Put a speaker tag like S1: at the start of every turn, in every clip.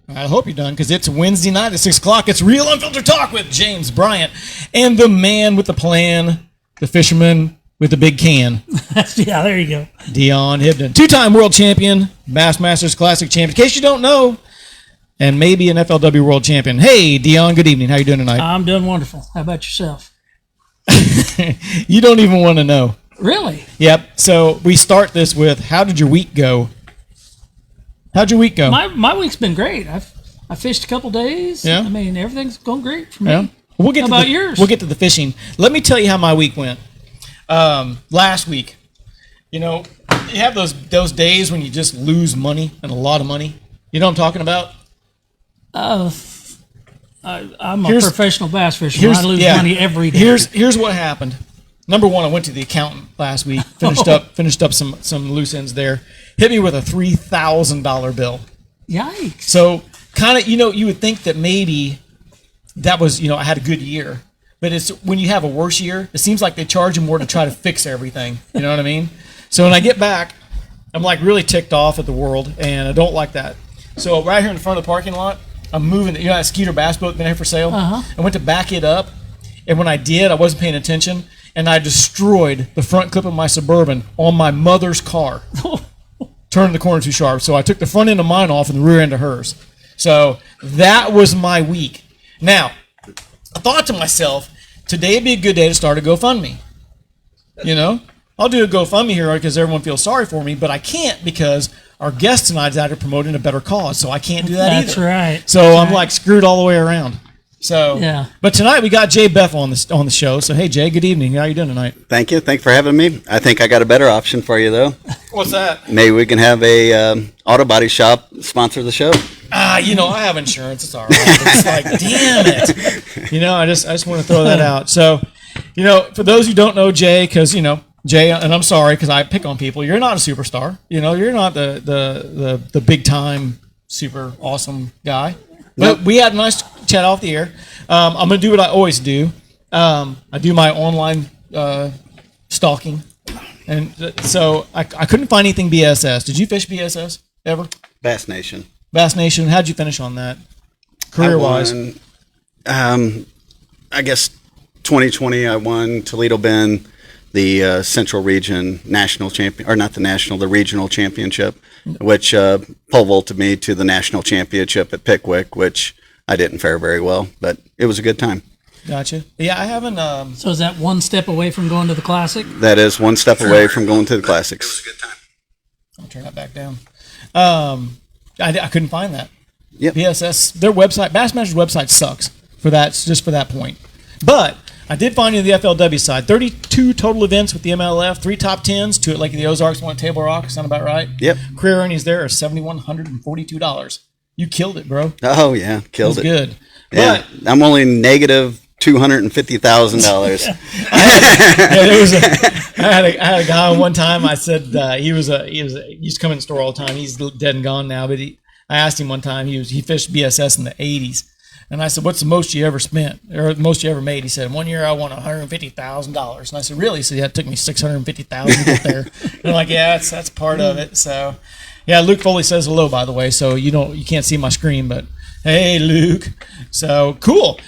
S1: I hope you're done because it's Wednesday night at 6 o'clock. It's Real Unfiltered Talk with James Bryant and the man with the plan, the fisherman with the big can.
S2: Yeah, there you go.
S1: Dion Hibden, two-time world champion, Bassmasters Classic champion, in case you don't know, and maybe an FLW world champion. Hey, Dion, good evening. How you doing tonight?
S2: I'm doing wonderful. How about yourself?
S1: You don't even want to know.
S2: Really?
S1: Yep. So we start this with, how did your week go? How'd your week go?
S2: My week's been great. I fished a couple days.
S1: Yeah.
S2: I mean, everything's going great for me.
S1: Yeah. We'll get
S2: How
S1: to
S2: about yours?
S1: We'll get to the fishing. Let me tell you how my week went. Last week, you know, you have those days when you just lose money and a lot of money. You know what I'm talking about?
S2: I'm a professional bass fisherman. I lose money every day.
S1: Here's what happened. Number one, I went to the accountant last week. Finished up some loose ends there. Hit me with a $3,000 bill.
S2: Yikes!
S1: So kind of, you would think that maybe that was, I had a good year, but it's when you have a worse year, it seems like they charge you more to try to fix everything. You know what I mean? So when I get back, I'm like really ticked off at the world, and I don't like that. So right here in front of the parking lot, I'm moving. That Skeeter bass boat been here for sale. I went to back it up, and when I did, I wasn't paying attention, and I destroyed the front clip of my Suburban on my mother's car. Turned the corner too sharp, so I took the front end of mine off and the rear end of hers. So that was my week. Now, I thought to myself, today would be a good day to start a GoFundMe. I'll do a GoFundMe here because everyone feels sorry for me, but I can't because our guest tonight is out here promoting a better cause, so I can't do that either.
S2: That's right.
S1: So I'm like screwed all the way around. So,
S2: yeah.
S1: But tonight we got Jay Beffa on the show. So hey, Jay, good evening. How you doing tonight?
S3: Thank you. Thanks for having me. I think I got a better option for you though.
S1: What's that?
S3: Maybe we can have a auto body shop sponsor the show.
S1: I have insurance. It's all right. It's like, damn it. I just want to throw that out. So, for those who don't know Jay, because Jay, and I'm sorry because I pick on people. You're not a superstar. You're not the big time super awesome guy. But we had a nice chat off the air. I'm going to do what I always do. I do my online stalking. And so I couldn't find anything BSS. Did you fish BSS ever?
S3: Bass Nation.
S1: Bass Nation. How'd you finish on that, career-wise?
S3: I guess 2020 I won Toledo Bend, the Central Region National Champion, or not the National, the Regional Championship, which pole vaulted me to the National Championship at Pickwick, which I didn't fare very well, but it was a good time.
S1: Gotcha. Yeah, I haven't.
S2: So is that one step away from going to the Classic?
S3: That is one step away from going to the Classics. It was a good time.
S1: I'll turn that back down. I couldn't find that.
S3: Yep.
S1: BSS, their website, Bassmaster's website sucks for that, just for that point. But I did find you the FLW side. 32 total events with the MLF, 3 top 10s, 2 at Lake of the Ozarks, 1 at Table Rock. Sound about right?
S3: Yep.
S1: Career earnings there are $7,142. You killed it, bro.
S3: Oh, yeah. Killed it.
S1: Good.
S3: Yeah.
S1: But
S3: I'm only negative $250,000.
S1: I had a guy one time. I said he used to come in the store all the time. He's dead and gone now, but I asked him one time. He fished BSS in the 80s, and I said, "What's the most you ever spent, or the most you ever made?" He said, "1 year I won $150,000." And I said, "Really?" He said, "Yeah, it took me $650,000 to get there." And I'm like, "Yeah, that's part of it." So, yeah, Luke Foley says hello, by the way. So you can't see my screen, but hey, Luke. So cool.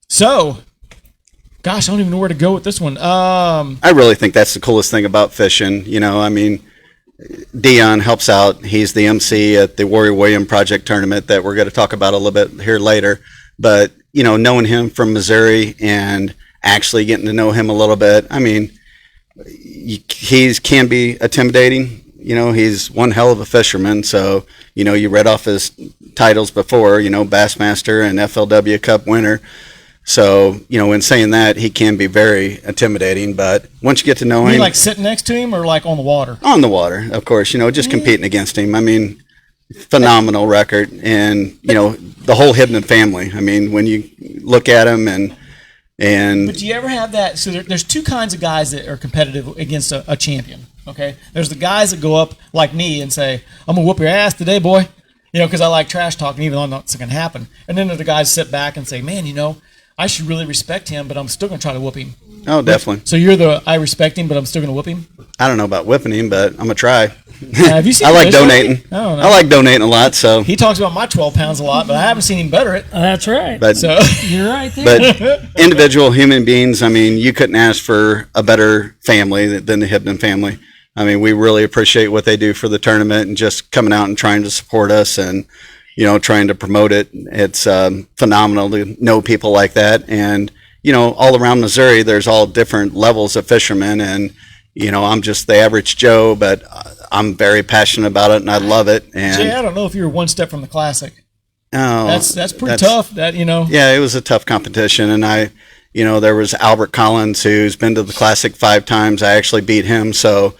S1: So, gosh, I don't even know where to go with this one.
S3: I really think that's the coolest thing about fishing. Dion helps out. He's the MC at the Warrior William Project tournament that we're going to talk about a little bit here later. But, knowing him from Missouri and actually getting to know him a little bit, he can be intimidating. He's one hell of a fisherman. So, you read off his titles before, Bassmaster and FLW Cup winner. So, in saying that, he can be very intimidating, but once you get to know him...
S1: You mean like sitting next to him or like on the water?
S3: On the water, of course, just competing against him. Phenomenal record, and, the whole Hibden family. When you look at him and... But
S1: do you ever have that? So there's 2 kinds of guys that are competitive against a champion, okay? There's the guys that go up like me and say, "I'm going to whoop your ass today, boy," because I like trash talking, even though I know it's going to happen. And then there's the guys sit back and say, "Man, I should really respect him, but I'm still going to try to whoop him."
S3: Oh, definitely.
S1: So you're I respect him, but I'm still going to whoop him?
S3: I don't know about whipping him, but I'm going to try.
S1: Have you seen?
S3: I like
S1: Fish
S3: donating.
S1: lately? I don't know.
S3: I like donating a lot. So,
S1: He talks about my 12 pounds a lot, but I haven't seen him butter it.
S2: That's right.
S3: but
S1: So
S2: You're right there.
S3: but individual human beings. I mean, you couldn't ask for a better family than the Hibden family. I mean, we really appreciate what they do for the tournament and just coming out and trying to support us and, trying to promote it. It's phenomenal to know people like that. And, all around Missouri, there's all different levels of fishermen. And, I'm just the average Joe, but I'm very passionate about it and I love it. And
S1: Jay, I don't know if you were one step from the Classic.
S3: oh,
S1: That's pretty tough.
S3: Yeah, it was a tough competition. And there was Albert Collins, who's been to the Classic 5 times. I actually beat him. So,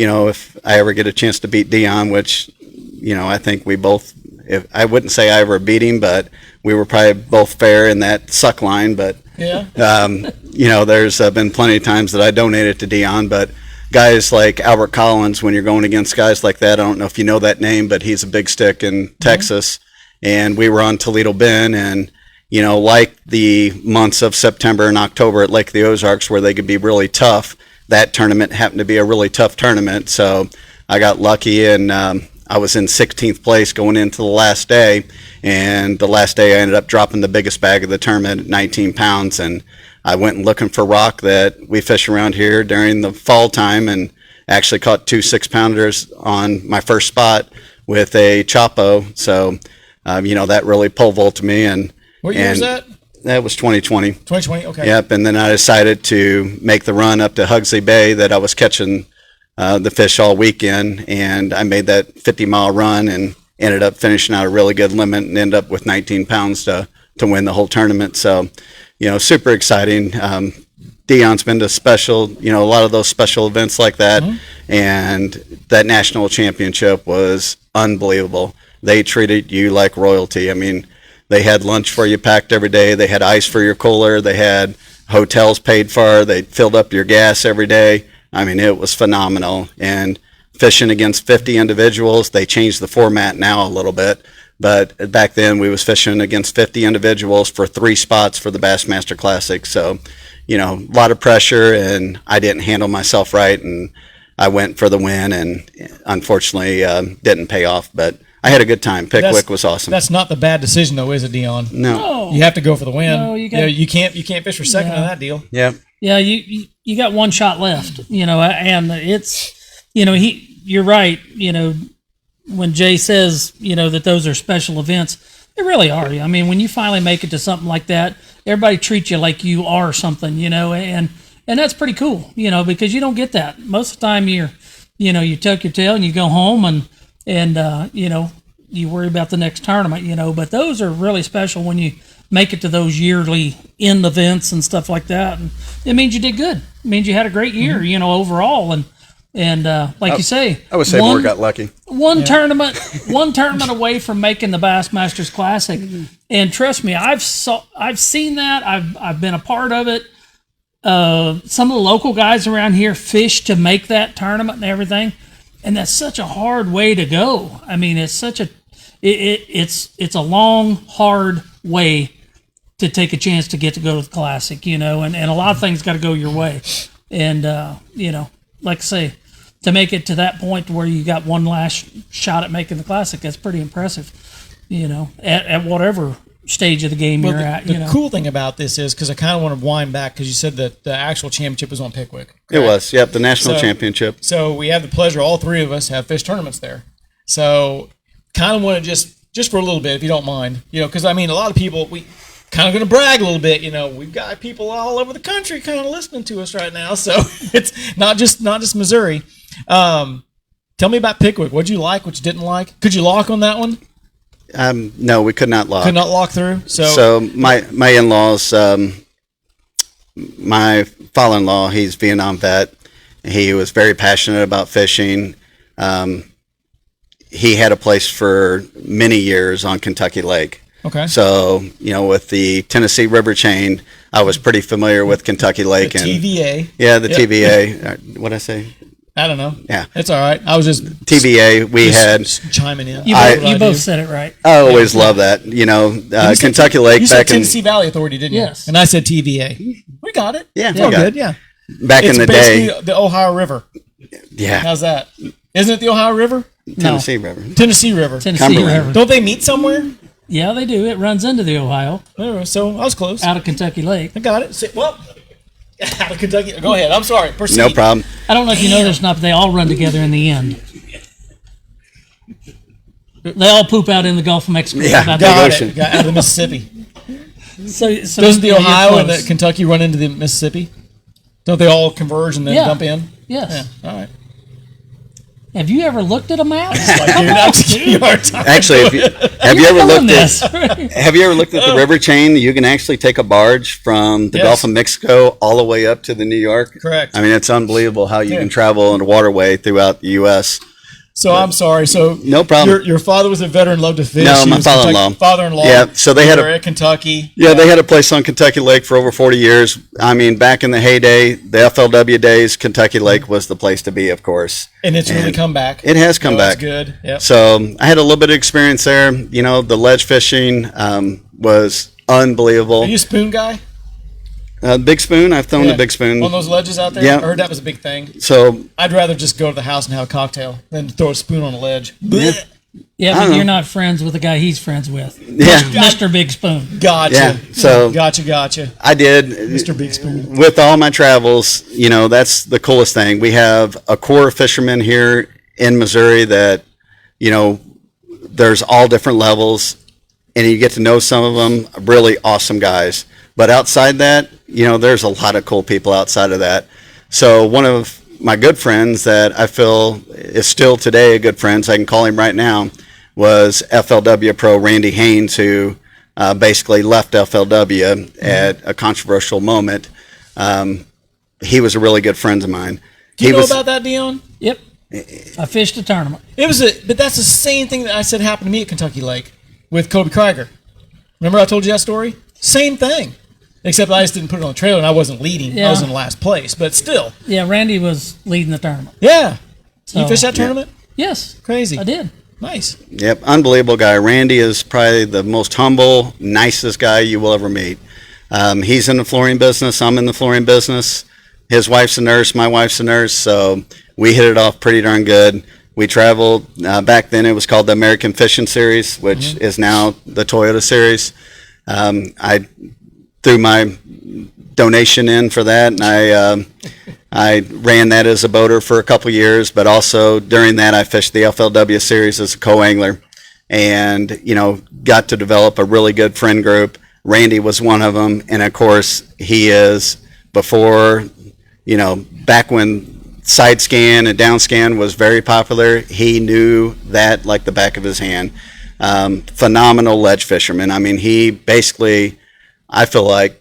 S3: if I ever get a chance to beat Dion, which, I think we both, I wouldn't say I ever beat him, but we were probably both fair in that suck line. But,
S1: Yeah.
S3: there's been plenty of times that I donated to Dion, but guys like Albert Collins, when you're going against guys like that, I don't know if you know that name, but he's a big stick in Texas. And we were on Toledo Bend and, like the months of September and October at Lake of the Ozarks where they could be really tough, that tournament happened to be a really tough tournament. So I got lucky and I was in 16th place going into the last day. And the last day I ended up dropping the biggest bag of the tournament at 19 pounds. And I went and looking for rock that we fish around here during the fall time and actually caught 2 6-pounders on my first spot with a Chapo. So, that really pole vaulted me. And
S1: What year was that?
S3: That was 2020.
S1: 2020. Okay.
S3: Yep, and then I decided to make the run up to Hugsley Bay that I was catching the fish all weekend, and I made that 50-mile run and ended up finishing out a really good limit and ended up with 19 pounds to win the whole tournament. So, super exciting. Dion's been to special, a lot of those special events like that, and that national championship was unbelievable. They treated you like royalty. I mean, they had lunch for you packed every day. They had ice for your cooler. They had hotels paid for. They filled up your gas every day. I mean, it was phenomenal. And fishing against 50 individuals, they changed the format now a little bit. But back then, we was fishing against 50 individuals for 3 spots for the Bassmaster Classic. So, a lot of pressure, and I didn't handle myself right, and I went for the win, and unfortunately didn't pay off. But I had a good time. Pickwick was awesome.
S1: That's not the bad decision, though, is it, Dion?
S3: No.
S1: You have to go for the win.
S2: No,
S1: you can't fish for second in that deal.
S3: Yeah.
S2: Yeah, you got one shot left, and it's, you're right, when Jay says, that those are special events, they really are. I mean, when you finally make it to something like that, everybody treats you like you are something, and that's pretty cool, because you don't get that. Most of the time you tuck your tail and you go home and you worry about the next tournament, but those are really special when you make it to those yearly end events and stuff like that. And it means you did good. It means you had a great year, overall. And like you say,
S3: I would say Moore got lucky.
S2: One tournament away from making the Bassmasters Classic. And trust me, I've seen that. I've been a part of it. Some of the local guys around here fish to make that tournament and everything. And that's such a hard way to go. I mean, it's such a it's a long, hard way to take a chance to get to go to the Classic, and a lot of things got to go your way. And, like I say, to make it to that point where you got one last shot at making the Classic, that's pretty impressive, at whatever stage of the game you're at.
S1: The cool thing about this is, because I kind of want to wind back, because you said that the actual championship was on Pickwick. Correct?
S3: It was, yep, the national championship.
S1: So we have the pleasure, all 3 of us have fish tournaments there. So kind of want to just for a little bit, if you don't mind, because I mean, a lot of people, we kind of going to brag a little bit, we've got people all over the country kind of listening to us right now. So it's not just Missouri. Tell me about Pickwick. What'd you like? What you didn't like? Could you lock on that one?
S3: No, we could not lock.
S1: Could not lock through.
S3: So my in-laws, my father-in-law, he's Vietnam vet. He was very passionate about fishing. He had a place for many years on Kentucky Lake.
S1: Okay.
S3: So, with the Tennessee River chain, I was pretty familiar with Kentucky Lake.
S1: The TVA.
S3: Yeah, the TVA. What'd I say?
S1: I don't know.
S3: Yeah.
S1: It's all right. I was just...
S3: TVA, we had...
S1: chiming in.
S2: You both said it right.
S3: I always love that. Kentucky Lake
S1: you
S3: back
S1: said Tennessee Valley Authority, didn't you?
S2: Yes.
S1: And I said TVA. We got it.
S3: Yeah,
S1: it's all good, yeah.
S3: Back
S1: It's
S3: in the day...
S1: basically the Ohio River.
S3: Yeah.
S1: How's that? Isn't it the Ohio River?
S3: Tennessee River.
S1: Tennessee River.
S2: Tennessee
S3: Cumberland.
S2: River.
S1: Don't they meet somewhere?
S2: Yeah, they do. It runs into the Ohio
S1: So I was close.
S2: out of Kentucky Lake.
S1: I got it. Well, out of Kentucky. Go ahead. I'm sorry. Proceed.
S3: No problem.
S2: I don't know if you know this or not, but they all run together in the end. They all poop out in the Gulf of Mexico.
S3: Yeah.
S2: About
S3: Big
S2: that.
S1: Got
S3: ocean.
S1: it. Got out of the Mississippi.
S2: So
S1: Doesn't the
S2: yeah, you're
S1: Ohio and
S2: close.
S1: the Kentucky run into the Mississippi? Don't they all converge and then
S2: Yeah.
S1: dump in?
S2: Yes.
S1: Yeah. All right.
S2: Have you ever looked at a map?
S1: Like, dude, I'm just giving you a hard time.
S3: Actually, have you ever
S2: Doing
S3: looked at
S2: this.
S3: have you ever looked at the river chain? You can actually take a barge from the
S1: Yes.
S3: Gulf of Mexico all the way up to the New York.
S1: Correct.
S3: I mean, it's unbelievable how you
S1: Yeah.
S3: can travel in a waterway throughout the U.S.
S1: So I'm sorry. So
S3: No problem.
S1: Your father was a veteran, loved to fish.
S3: No,
S1: He
S3: my
S1: was
S3: father-in-law.
S1: Kentucky- Father-in-law.
S3: Yeah, so they had
S1: were at Kentucky.
S3: Yeah, they had a place on Kentucky Lake for over 40 years. I mean, back in the heyday, the FLW days, Kentucky Lake was the place to be, of course.
S1: And it's really come back.
S3: It has come
S1: That's
S3: back.
S1: good. Yep.
S3: So I had a little bit of experience there. You know, the ledge fishing was unbelievable.
S1: Are you a spoon guy?
S3: Big spoon, I've thrown
S1: Yeah.
S3: a big spoon.
S1: On those ledges out there?
S3: Yeah.
S1: I heard that was a big thing.
S3: So
S1: I'd rather just go to the house and have a cocktail than throw a spoon on a ledge. Blech.
S2: Yeah,
S3: I
S2: but
S3: don't
S2: you're
S3: know.
S2: not friends with the guy he's friends with.
S3: yeah,
S2: Mr. Big Spoon.
S1: Gotcha.
S3: Yeah, so-
S1: Gotcha.
S3: I did.
S1: Mr. Big Spoon.
S3: With all my travels, you know, that's the coolest thing. We have a core of fishermen here in Missouri that, you know, there's all different levels, and you get to know some of them, really awesome guys. But outside that, you know, there's a lot of cool people outside of that. So one of my good friends that I feel is still today a good friend, so I can call him right now, was FLW pro Randy Haynes, who basically left FLW at a controversial moment. He was a really good friend of mine.
S1: Do you
S3: He
S1: know
S3: was
S1: about that, Dion?
S2: Yep. I fished a tournament.
S1: But that's the same thing that I said happened to me at Kentucky Lake with Kobe Krieger. Remember I told you that story? Same thing. Except I just didn't put it on the trailer and I wasn't leading.
S2: Yeah.
S1: I was in last place. But still.
S2: Yeah, Randy was leading the tournament.
S1: Yeah.
S2: So,
S1: You fished that tournament?
S2: Yes.
S1: Crazy.
S2: I did.
S1: Nice.
S3: Yep, unbelievable guy. Randy is probably the most humble, nicest guy you will ever meet. He's in the flooring business. I'm in the flooring business. His wife's a nurse. My wife's a nurse. So we hit it off pretty darn good. We traveled. Back then it was called the American Fishing Series, which is now the Toyota Series. I threw my donation in for that, and I ran that as a boater for a couple years, but also during that I fished the FLW series as a co-angler, and you know, got to develop a really good friend group. Randy was one of them, and of course he is, before, you know, back when side scan and down scan was very popular, he knew that like the back of his hand. Phenomenal ledge fisherman. I mean, he basically, I feel like,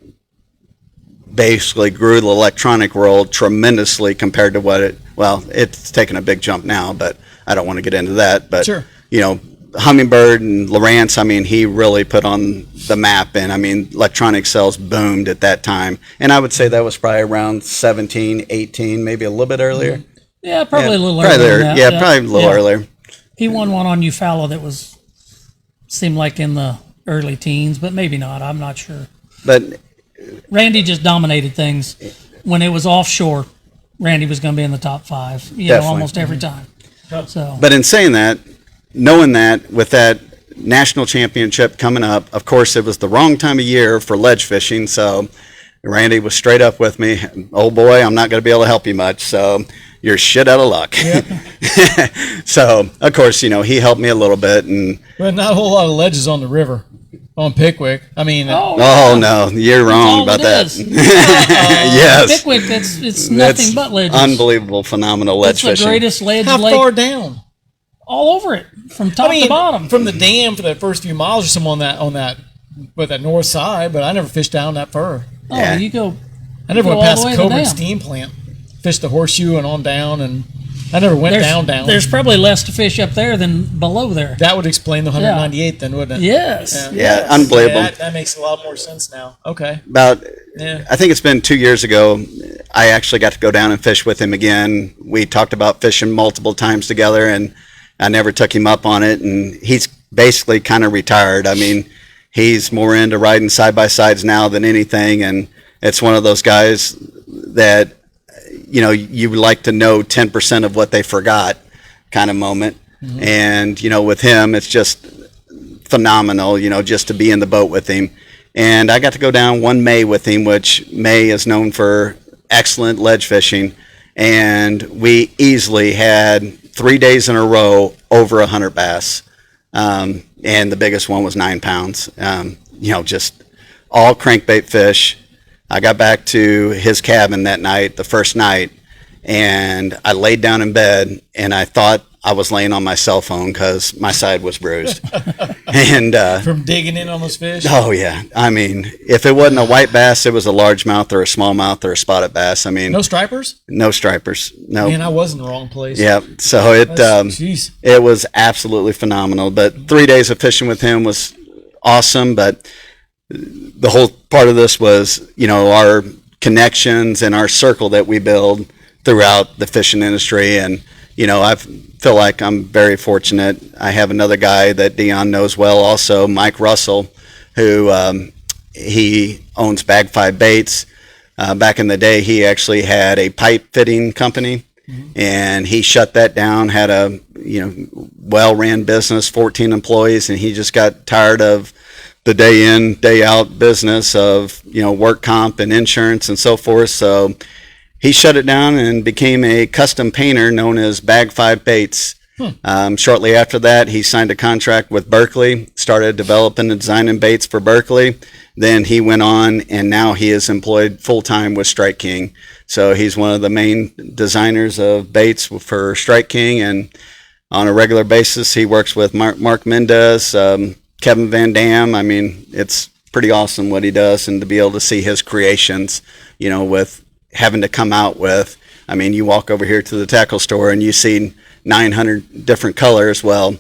S3: basically grew the electronic world tremendously compared to what it's taken a big jump now, but I don't want to get into that. But,
S1: Sure.
S3: you know, Humminbird and Lowrance, I mean, he really put on the map, and I mean, electronic sales boomed at that time. And I would say that was probably around 17, 18, maybe a little bit earlier.
S2: Yeah, probably a little
S3: probably
S2: earlier.
S3: there.
S2: than that.
S3: Yeah, probably a little
S2: Yeah.
S3: earlier.
S2: He won one on Eufaula that seemed like in the early teens, but maybe not. I'm not sure.
S3: But
S2: Randy just dominated things. When it was offshore, Randy was going to be in the top 5, you know,
S3: Definitely.
S2: almost every time. So,
S3: But in saying that, knowing that with that national championship coming up, of course, it was the wrong time of year for ledge fishing. So Randy was straight up with me. Oh boy, I'm not going to be able to help you much. So you're shit out of luck. So of course, you know, he helped me a little bit, and
S1: But not a whole lot of ledges on the river. On Pickwick. I mean,
S3: oh no, you're wrong
S2: all
S3: about
S2: it
S3: that.
S2: is.
S3: Yes,
S2: Pickwick, it's nothing
S3: that's
S2: but ledges.
S3: unbelievable, phenomenal ledge
S2: It's the
S3: fishing.
S2: greatest ledge
S1: how
S2: lake
S1: far down?
S2: all over it, from top
S1: I mean,
S2: to bottom.
S1: from the dam for the first few miles or some on that north side, but I never fished down that far.
S2: Oh,
S3: Yeah.
S2: you go.
S1: I never
S2: Go
S1: went
S2: all
S1: past
S2: the
S1: the
S2: way to the
S1: Coburn
S2: dam.
S1: steam plant. Fished the horseshoe and on down, and I never went down.
S2: There's probably less to fish up there than below there.
S1: That would explain the 198 then, wouldn't it?
S2: Yes.
S3: Yeah, unbelievable.
S1: That makes a lot more sense now. Okay.
S3: About,
S1: Yeah.
S3: I think it's been 2 years ago, I actually got to go down and fish with him again. We talked about fishing multiple times together, and I never took him up on it. And he's basically kind of retired. I mean, he's more into riding side by sides now than anything. And it's one of those guys that, you know, you would like to know 10% of what they forgot. kind of moment. And, with him, it's just phenomenal, just to be in the boat with him. And I got to go down one May with him, which May is known for excellent ledge fishing. And we easily had 3 days in a row over 100 bass. And the biggest one was 9 pounds. Just all crankbait fish. I got back to his cabin that night, the first night, and I laid down in bed, and I thought I was laying on my cell phone because my side was bruised. And
S1: from digging in on those fish.
S3: Oh yeah, I mean, if it wasn't a white bass, it was a largemouth or a smallmouth or a spotted bass. I mean,
S1: no stripers.
S3: No stripers. No.
S1: Man, I was in the wrong place.
S3: Yeah. So it was absolutely phenomenal. But 3 days of fishing with him was awesome. But the whole part of this was, our connections and our circle that we build throughout the fishing industry. And, I feel like I'm very fortunate. I have another guy that Dion knows well also, Mike Russell, who he owns Bag 5 Baits. Back in the day, he actually had a pipe fitting company, and he shut that down, had a, well-ran business, 14 employees, and he just got tired of the day in, day out business of, work comp and insurance and so forth. So he shut it down and became a custom painter known as Bag 5 Baits. Shortly after that, he signed a contract with Berkeley, started developing and designing baits for Berkeley. Then he went on, and now he is employed full-time with Strike King. So he's one of the main designers of baits for Strike King, and on a regular basis, he works with Mark Mendez, Kevin Van Dam. I mean, it's pretty awesome what he does, and to be able to see his creations, with having to come out with, I mean, you walk over here to the tackle store and you see 900 different colors. Well,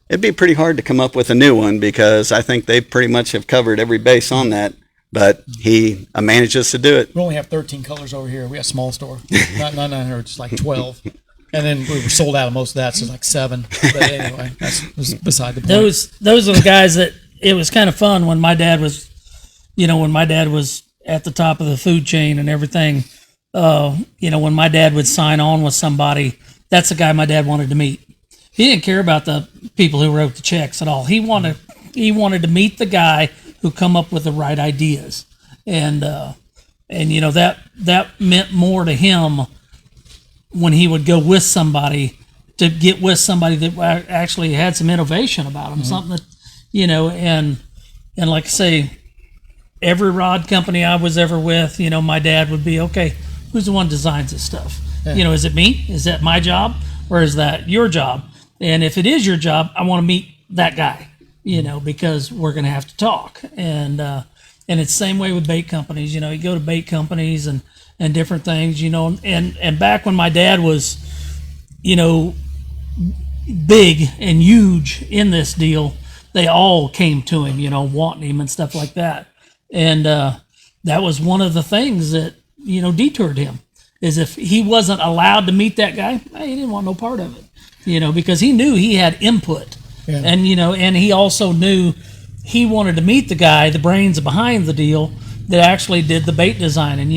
S3: it'd be pretty hard to come up with a new one because I think they pretty much have covered every base on that. But he manages to do it.
S1: We only have 13 colors over here. We have a small store. Not 900, just like 12. And then we were sold out of most of that, so it's like 7. But anyway, that's beside the point.
S2: Those are the guys that it was kind of fun when my dad was, at the top of the food chain and everything. When my dad would sign on with somebody, that's the guy my dad wanted to meet. He didn't care about the people who wrote the checks at all. He wanted to meet the guy who come up with the right ideas, and that meant more to him when he would go with somebody to get with somebody that actually had some innovation about them, something that and like I say, every rod company I was ever with, my dad would be, okay, who's the one who designs this stuff? Yeah. Is it me? Is that my job, or is that your job? And if it is your job, I want to meet that guy, because we're going to have to talk. And it's the same way with bait companies. You go to bait companies and different things, and back when my dad was, big and huge in this deal, they all came to him, wanting him and stuff like that. And that was one of the things that, detoured him, is if he wasn't allowed to meet that guy, he didn't want no part of it, because he knew he had input. Yeah. And, and he also knew he wanted to meet the guy, the brains behind the deal, that actually did the bait design. And,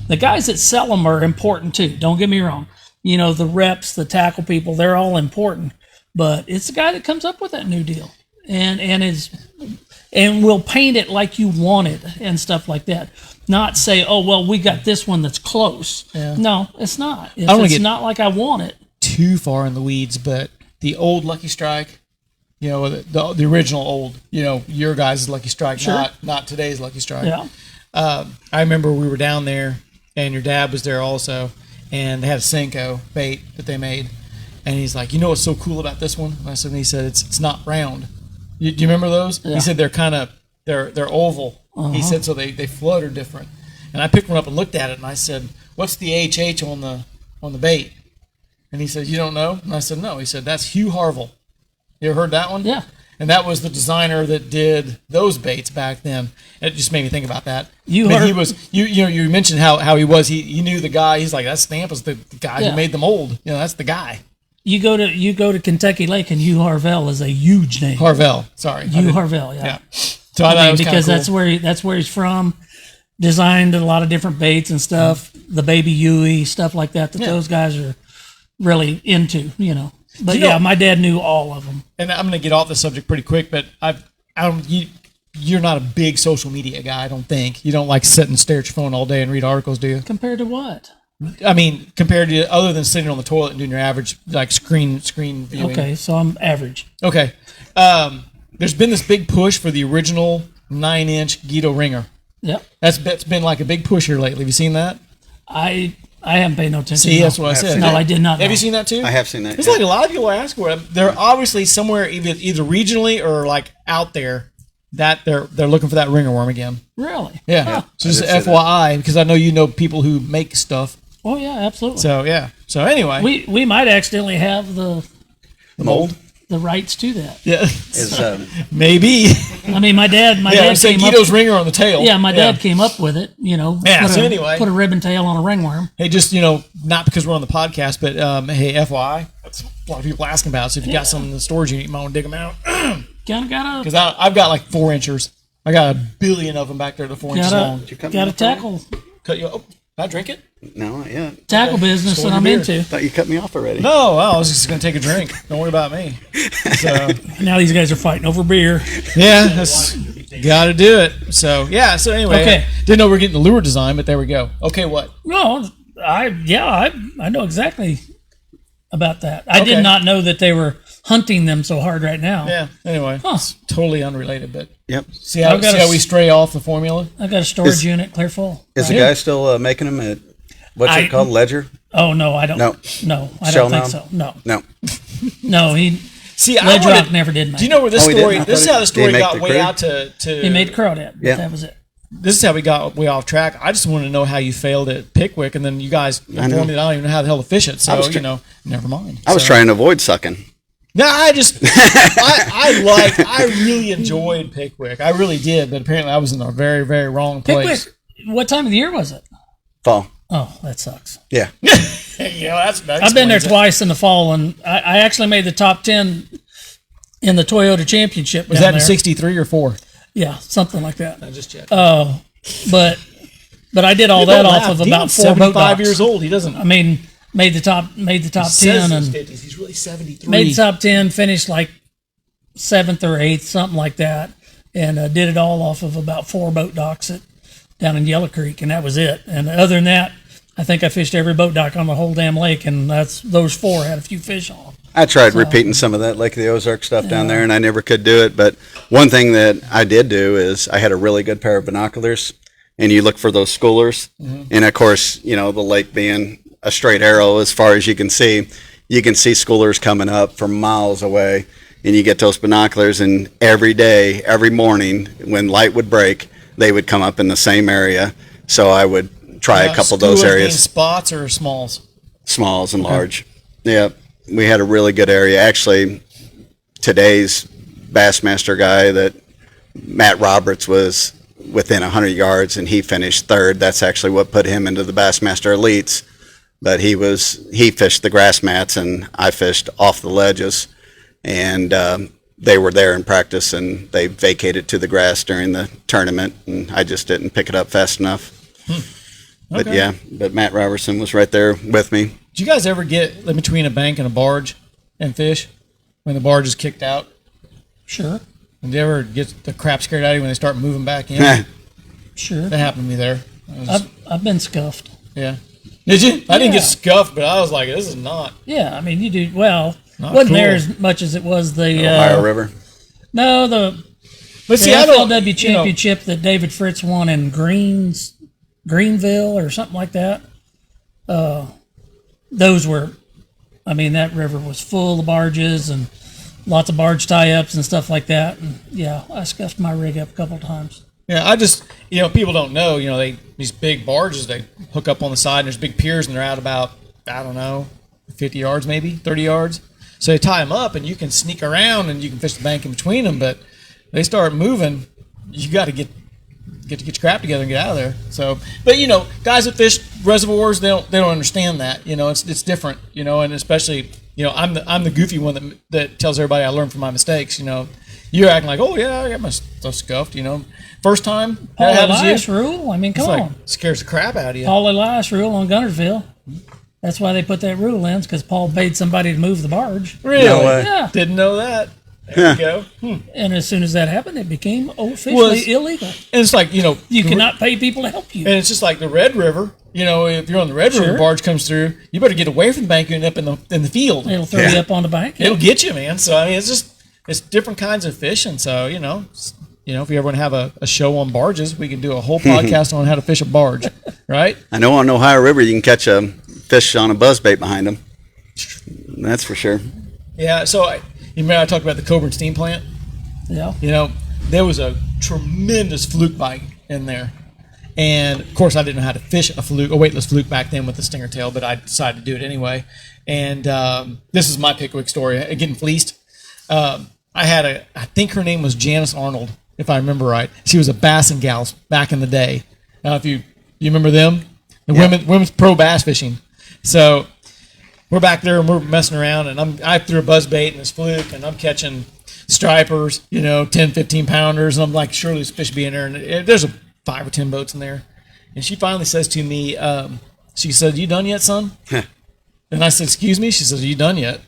S2: the guys that sell them are important too. Don't get me wrong. The reps, the tackle people, they're all important. But it's the guy that comes up with that new deal and will paint it like you want it and stuff like that. Not say, oh, well, we got this one that's close. Yeah. No, it's not. It's not like I want it.
S1: Too far in the weeds, but the old Lucky Strike, the original old, your guys' Lucky Strike, sure. not today's Lucky Strike.
S2: Yeah.
S1: I remember we were down there, and your dad was there also, and they had a Senko bait that they made, and he's like, what's so cool about this one? And he said, it's not round. Do you remember those? Yeah. He said they're oval. Uh-huh. He said so they float are different. And I picked one up and looked at it, and I said, what's the HH on the bait? And he said, you don't know? And I said, no. He said, that's Hugh Harville. You ever heard that one?
S2: Yeah.
S1: And that was the designer that did those baits back then. It just made me think about that.
S2: You
S1: mentioned how he was. He knew the guy. He's like, that Stamp is the guy who made the mold. That's the guy.
S2: You go to Kentucky Lake, and Hugh Harville is a huge name.
S1: Harville, sorry.
S2: Hugh Harville, yeah.
S1: So I thought it was
S2: because
S1: cool.
S2: that's where he's from. Designed a lot of different baits and stuff. The Baby Huey, stuff like that. Those guys are really into. But
S1: You know-
S2: yeah, my dad knew all of them.
S1: And I'm going to get off the subject pretty quick, but you're not a big social media guy, I don't think. You don't like sit and stare at your phone all day and read articles, do you?
S2: Compared to what?
S1: I mean, compared to other than sitting on the toilet and doing your average like screen viewing.
S2: Okay, so I'm average.
S1: Okay. There's been this big push for the original 9-inch Guido ringer.
S2: Yep.
S1: That's been like a big push here lately. Have you seen that?
S2: I haven't paid no attention.
S1: See,
S2: no.
S1: that's what I said.
S2: No, I did not.
S1: Have
S2: know.
S1: you seen that too?
S3: I have seen that.
S1: It's
S3: yeah.
S1: like a lot of people are asking for it. They're obviously somewhere either regionally or like out there that they're looking for that ringer worm again.
S2: Really?
S1: Yeah.
S2: Huh.
S1: So just
S3: did see
S1: FYI, because I know you know people who make stuff.
S2: Oh yeah, absolutely.
S1: So yeah. So anyway,
S2: we might accidentally have the
S3: Mold
S2: rights to that.
S1: yeah,
S3: is
S1: maybe.
S2: I mean, my dad
S1: Yeah, say
S2: came
S1: Guido's
S2: up.
S1: ringer on the tail.
S2: Yeah, my dad came up with it. You know.
S1: Yeah, so anyway.
S2: put a ribbon tail on a ringworm.
S1: Hey, just not because we're on the podcast, but hey, FYI, that's a lot of people asking about. So if you got some in the storage unit, you might want to dig them out.
S2: Kind of got
S1: Because I've got like 4 inchers. I got a billion of them back there, the 4 inches long.
S2: got a tackle
S1: Cut you. Oh, can I drink it?
S3: no, not yet.
S2: tackle business
S1: Store
S2: that I'm
S1: your
S2: into.
S3: Thought you cut me off already.
S1: No, well, I was just gonna take a drink. Don't worry about me. So
S2: Now these guys are fighting over beer.
S1: yeah, that's got to do it. So yeah. So anyway,
S2: Okay.
S1: didn't know we are getting the lure design, but there we go. Okay, what?
S2: No, I know exactly about that. I
S1: Okay.
S2: did not know that they were hunting them so hard right now.
S1: Yeah. Anyway,
S2: Huh.
S1: it's totally unrelated, but
S3: Yep.
S1: see how we stray off the formula.
S2: I got a storage
S3: Is-
S2: unit clear full.
S3: Is the
S1: Yeah.
S3: guy still making them at what's
S2: I-
S3: it called? Ledger?
S2: Oh no, I don't.
S3: No.
S2: No, I
S3: Shell
S2: don't think
S3: now?
S2: so. No,
S3: No.
S2: no. He
S1: See, I
S2: Ledge
S1: wanted,
S2: Rock never did make.
S1: Do you know where this
S3: Oh, he
S1: story?
S3: didn't? I
S1: This is
S3: thought
S1: how
S3: he-
S1: the story
S3: did he make
S1: got
S3: the
S1: way
S3: crew?
S1: out to.
S2: He made crawdad.
S3: Yeah.
S2: That was it.
S1: This is how we got way off track. I just wanted to know how you failed at Pickwick, and then you guys informed
S3: know.
S1: me that I don't even know how the hell to fish it. So
S3: was tr-
S1: never mind.
S3: I was
S1: So-
S3: trying to avoid sucking.
S1: No, I really enjoyed Pickwick. I really did, but apparently I was in a very, very wrong place.
S2: Pickwick. What time of the year was it?
S3: Fall.
S2: Oh, that sucks.
S3: Yeah.
S1: That
S2: I've been there
S1: explains it.
S2: twice in the fall, and I actually made the top 10 in the Toyota Championship.
S1: Was
S2: down
S1: that in
S2: there.
S1: '63 or '4?
S2: Yeah, something like that.
S1: I just checked.
S2: But I did all that off of about 4 boat
S1: 75
S2: docks.
S1: years old. He doesn't.
S2: I mean, made the top 10 and
S1: 50s. He's really 73.
S2: made the top 10, finished like 7th or 8th, something like that, and did it all off of about 4 boat docks down in Yellow Creek, and that was it. And other than that, I think I fished every boat dock on the whole damn lake, and those 4 had a few fish on them.
S3: I tried repeating some of that Lake of the Ozark stuff down there, and I never could do it. But one thing that I did do is I had a really good pair of binoculars, and you look for those schoolers. And of course, the lake being a straight arrow as far as you can see schoolers coming up from miles away, and you get those binoculars, and every day, every morning, when light would break, they would come up in the same area. So I would try a couple of those
S1: Schoolers being
S3: areas.
S1: spots or smalls.
S3: Smalls and large. Yeah, we had a really good area. Actually, today's Bassmaster guy, that Matt Roberts, was within 100 yards, and he finished 3rd. That's actually what put him into the Bassmaster Elites. But he fished the grass mats, and I fished off the ledges. And they were there in practice, and they vacated to the grass during the tournament, and I just didn't pick it up fast enough. But
S1: Okay.
S3: yeah, but Matt Robertson was right there with me.
S1: Did you guys ever get in between a bank and a barge and fish when the barge is kicked out?
S2: Sure,
S1: Did you ever get the crap scared out of you when they start moving back in?
S2: sure.
S1: That happened to me there.
S2: I've been scuffed.
S1: Yeah. Did you? I didn't
S2: Yeah.
S1: get scuffed, but I was like, this is not.
S2: Yeah, I mean, you do well.
S1: Not
S2: Wasn't
S1: cool.
S2: there as much as it was the
S3: Ohio River.
S2: no the
S1: But see, I don't.
S2: FLW championship that David Fritz won in Greenville or something like that. Those were, I mean, that river was full of barges and lots of barge tie-ups and stuff like that. And yeah, I scuffed my rig up a couple times.
S1: Yeah, I just, people don't know, these big barges, they hook up on the side and there's big piers and they're out about, I don't know, 50 yards maybe, 30 yards. So they tie them up and you can sneak around and you can fish the bank in between them, but they start moving, you got to get your crap together and get out of there. So, but guys that fish reservoirs, they don't understand that. It's different. And especially, I'm the goofy one that tells everybody I learn from my mistakes. You're acting like, oh yeah, I got my stuff scuffed. First time that
S2: Paul
S1: happens to
S2: Elias
S1: you,
S2: rule. I mean, come
S1: it's like
S2: on.
S1: scares the crap out of you.
S2: Paul Elias rule on Gunnersville. That's why they put that rule in, because Paul paid somebody to move the barge.
S1: Really?
S3: No way.
S2: Yeah.
S1: Didn't know that. There you go.
S2: And as soon as that happened, it became officially illegal.
S1: And it's like,
S2: You cannot pay people to help you.
S1: and it's just like the Red River. If you're on the Red River,
S2: Sure.
S1: barge comes through, you better get away from the bank and end up in the field.
S2: It'll throw you up on the bank.
S1: It'll get you, man. So I mean, it's different kinds of fishing. So if you ever want to have a show on barges, we can do a whole podcast on how to fish a barge, right?
S3: I know on Ohio River you can catch a fish on a buzzbait behind them. That's for sure.
S1: Yeah. So you remember I talked about the Coburn steam plant?
S2: Yeah.
S1: There was a tremendous fluke bite in there. And of course, I didn't know how to fish a weightless fluke back then with the stinger tail, but I decided to do it anyway. And this is my Pickwick story, getting fleeced. I think her name was Janice Arnold, if I remember right. She was a bassing gal back in the day. Now, if you remember them, the women's pro bass fishing. So we're back there and we're messing around, and I threw a buzzbait and this fluke, and I'm catching stripers, 10, 15 pounders, and I'm like, surely this fish be in there, and there's 5 or 10 boats in there. And she finally says to me, she said, "You done yet, son?" And I said, "Excuse me?" She says, "Are you done yet?"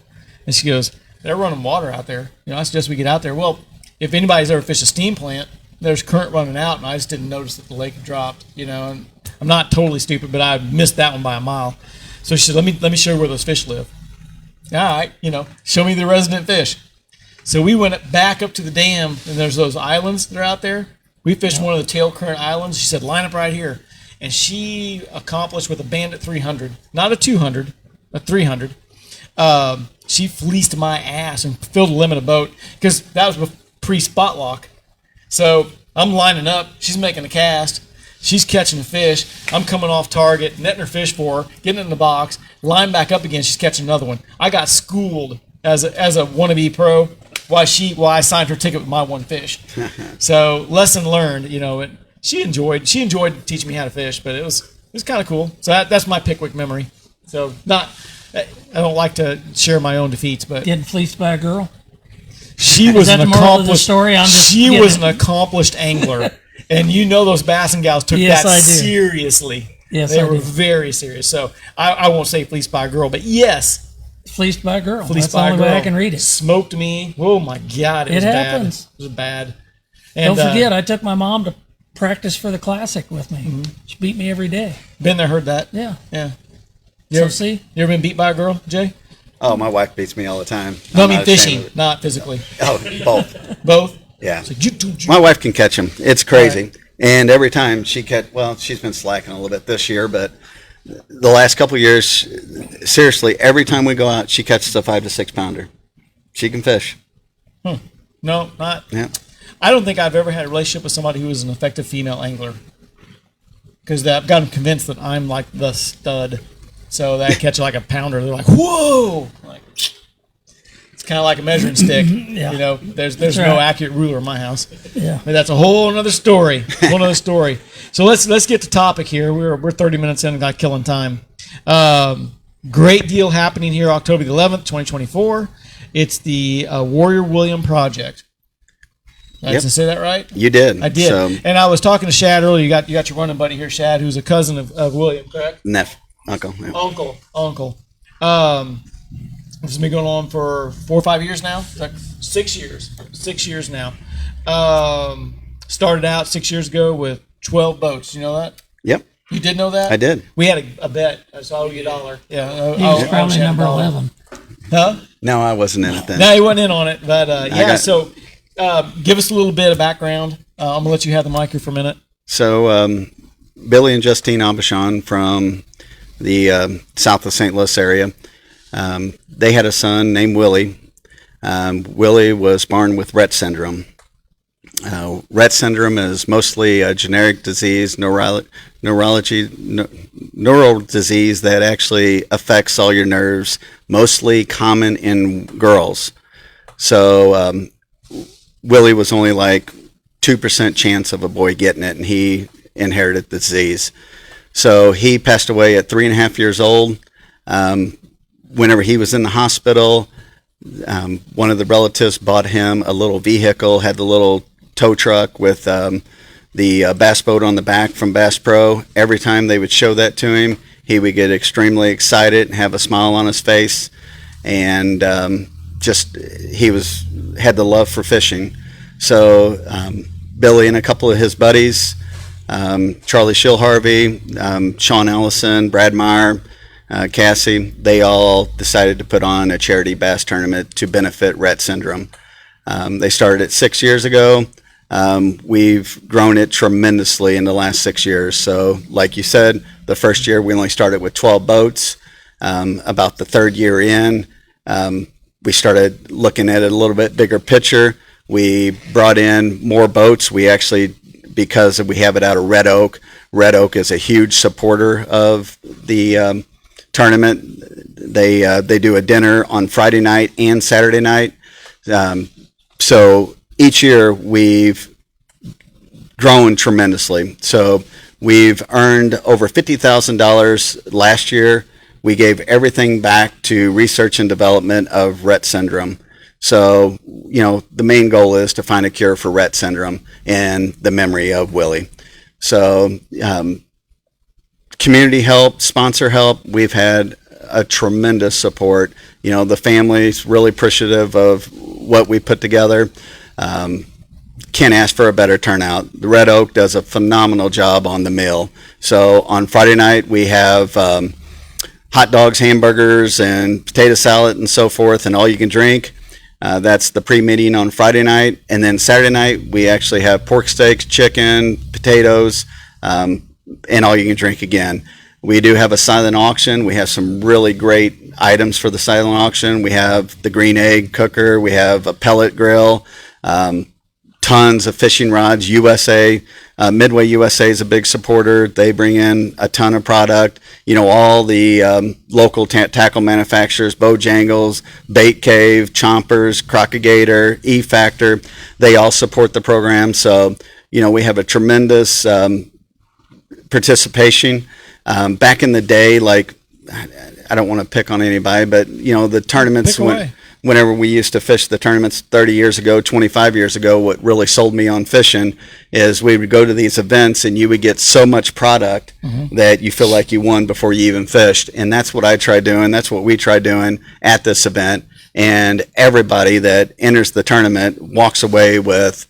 S1: And she goes, "They're running water out there. I suggest we get out there." Well, if anybody's ever fished a steam plant, there's current running out, and I just didn't notice that the lake had dropped, and I'm not totally stupid, but I missed that one by a mile. So she said, let me show you where those fish live. All right, show me the resident fish. So we went back up to the dam, and there's those islands that are out there. We fished one of the tail current islands. She said, "Line up right here." And she accomplished with a Bandit 300, not a 200, a 300. She fleeced my ass and filled the limit of boat, because that was pre-spot lock. So I'm lining up. She's making a cast. She's catching a fish. I'm coming off target, netting her fish for her, getting it in the box, line back up again. She's catching another one. I got schooled as a wannabe pro. Why I signed her ticket with my one fish. So lesson learned. She enjoyed teaching me how to fish, but it was kind of cool. So that's my Pickwick memory. So I don't like to share my own defeats, but
S2: Getting fleeced by a girl.
S1: she was
S2: that
S1: an
S2: the moral of the
S1: accomplished.
S2: story? I'm just
S1: She
S2: getting
S1: was
S2: it.
S1: an accomplished angler, and those bass and gals took
S2: Yes,
S1: that
S2: I do.
S1: seriously.
S2: Yes,
S1: they
S2: I
S1: were
S2: do.
S1: very serious. So I won't say fleeced by a girl, but yes,
S2: Fleeced by a girl.
S1: fleeced
S2: That's
S1: by
S2: the
S1: a
S2: only
S1: girl.
S2: way I can read it.
S1: Smoked me. Oh my God, it was
S2: happens.
S1: bad. It was bad. And,
S2: Don't forget, I took my mom to practice for the classic with me. She beat me every day.
S1: been there, heard that.
S2: Yeah.
S1: Yeah.
S2: So see,
S1: You ever been beat by a girl, Jay?
S3: Oh, my wife beats me all the time.
S1: No, I
S3: I'm
S1: mean
S3: not ashamed
S1: fishing,
S3: of it.
S1: not physically.
S3: Oh, both.
S1: Both.
S3: Yeah.
S1: So
S3: My wife can catch them. It's crazy. And every time she's been slacking a little bit this year, but the last couple of years, seriously, every time we go out, she catches a 5 to 6 pounder. She can fish.
S1: No, not.
S3: Yeah.
S1: I don't think I've ever had a relationship with somebody who was an effective female angler, because I've got them convinced that I'm like the stud. So that I catch like a pounder, they're like, "Whoa!" Like, it's kind of like a measuring stick.
S2: Yeah.
S1: There's
S2: That's
S1: no
S2: right.
S1: accurate ruler in my house.
S2: yeah.
S1: But that's a whole other story. So let's get to topic here. We're 30 minutes in and got killing time. Great deal happening here, October the 11th, 2024. It's the Warrior William Project. Did I say that right?
S3: You did.
S1: I did.
S3: So,
S1: And I was talking to Shad earlier. You got your running buddy here, Shad, who's a cousin of William, correct?
S3: uncle. Yeah.
S1: Uncle. This has been going on for 4 or 5 years now. It's like 6 years. 6 years now. Started out 6 years ago with 12 boats. You know that?
S3: Yep.
S1: You did know that?
S3: I did.
S1: We had a bet. So I owe you $1. Yeah.
S2: He was probably number 11.
S1: Huh?
S3: No, I wasn't in it then.
S1: No, he wasn't in on it. But
S3: got-
S1: so give us a little bit of background. I'm going to let you have the mic here for a minute.
S3: So, Billy and Justine Aubuchon from the south of St. Louis area, they had a son named Willie. Willie was born with Rett syndrome. Rett syndrome is mostly a generic disease, neural disease that actually affects all your nerves, mostly common in girls. So Willie was only like 2% chance of a boy getting it, and he inherited the disease. So he passed away at 3.5 years old. Whenever he was in the hospital, one of the relatives bought him a little vehicle, had the little tow truck with the bass boat on the back from Bass Pro. Every time they would show that to him, he would get extremely excited and have a smile on his face, and just he had the love for fishing. So Billy and a couple of his buddies, Charlie Shilharvey, Sean Ellison, Brad Meyer, Cassie, they all decided to put on a charity bass tournament to benefit Rett syndrome. They started it 6 years ago. We've grown it tremendously in the last 6 years. So like you said, the first year we only started with 12 boats. About the third year in, we started looking at it a little bit bigger picture. We brought in more boats. We actually, because we have it out of Red Oak is a huge supporter of the tournament. They do a dinner on Friday night and Saturday night. So each year we've grown tremendously. So we've earned over $50,000 last year. We gave everything back to research and development of Rett syndrome. So, the main goal is to find a cure for Rett syndrome and the memory of Willie. So, community help, sponsor help, we've had a tremendous support. The family's really appreciative of what we put together. Can't ask for a better turnout. The Red Oak does a phenomenal job on the meal. So on Friday night, we have hot dogs, hamburgers, and potato salad and so forth, and all you can drink. That's the pre-meeting on Friday night. And then Saturday night, we actually have pork steaks, chicken, potatoes, and all you can drink again. We do have a silent auction. We have some really great items for the silent auction. We have the green egg cooker. We have a pellet grill, tons of fishing rods. USA, Midway USA is a big supporter. They bring in a ton of product. All the local tackle manufacturers, Bojangles, Bait Cave, Chompers, Crocagator, E-Factor, they all support the program. So, we have a tremendous participation. Back in the day, I don't want to pick on anybody, but the tournaments, whenever we used to fish the tournaments 30 years ago, 25 years ago, what really sold me on fishing is we would go to these events and you would get so much product that you feel like you won before you even fished. And that's what I try doing. That's what we try doing at this event. And everybody that enters the tournament walks away with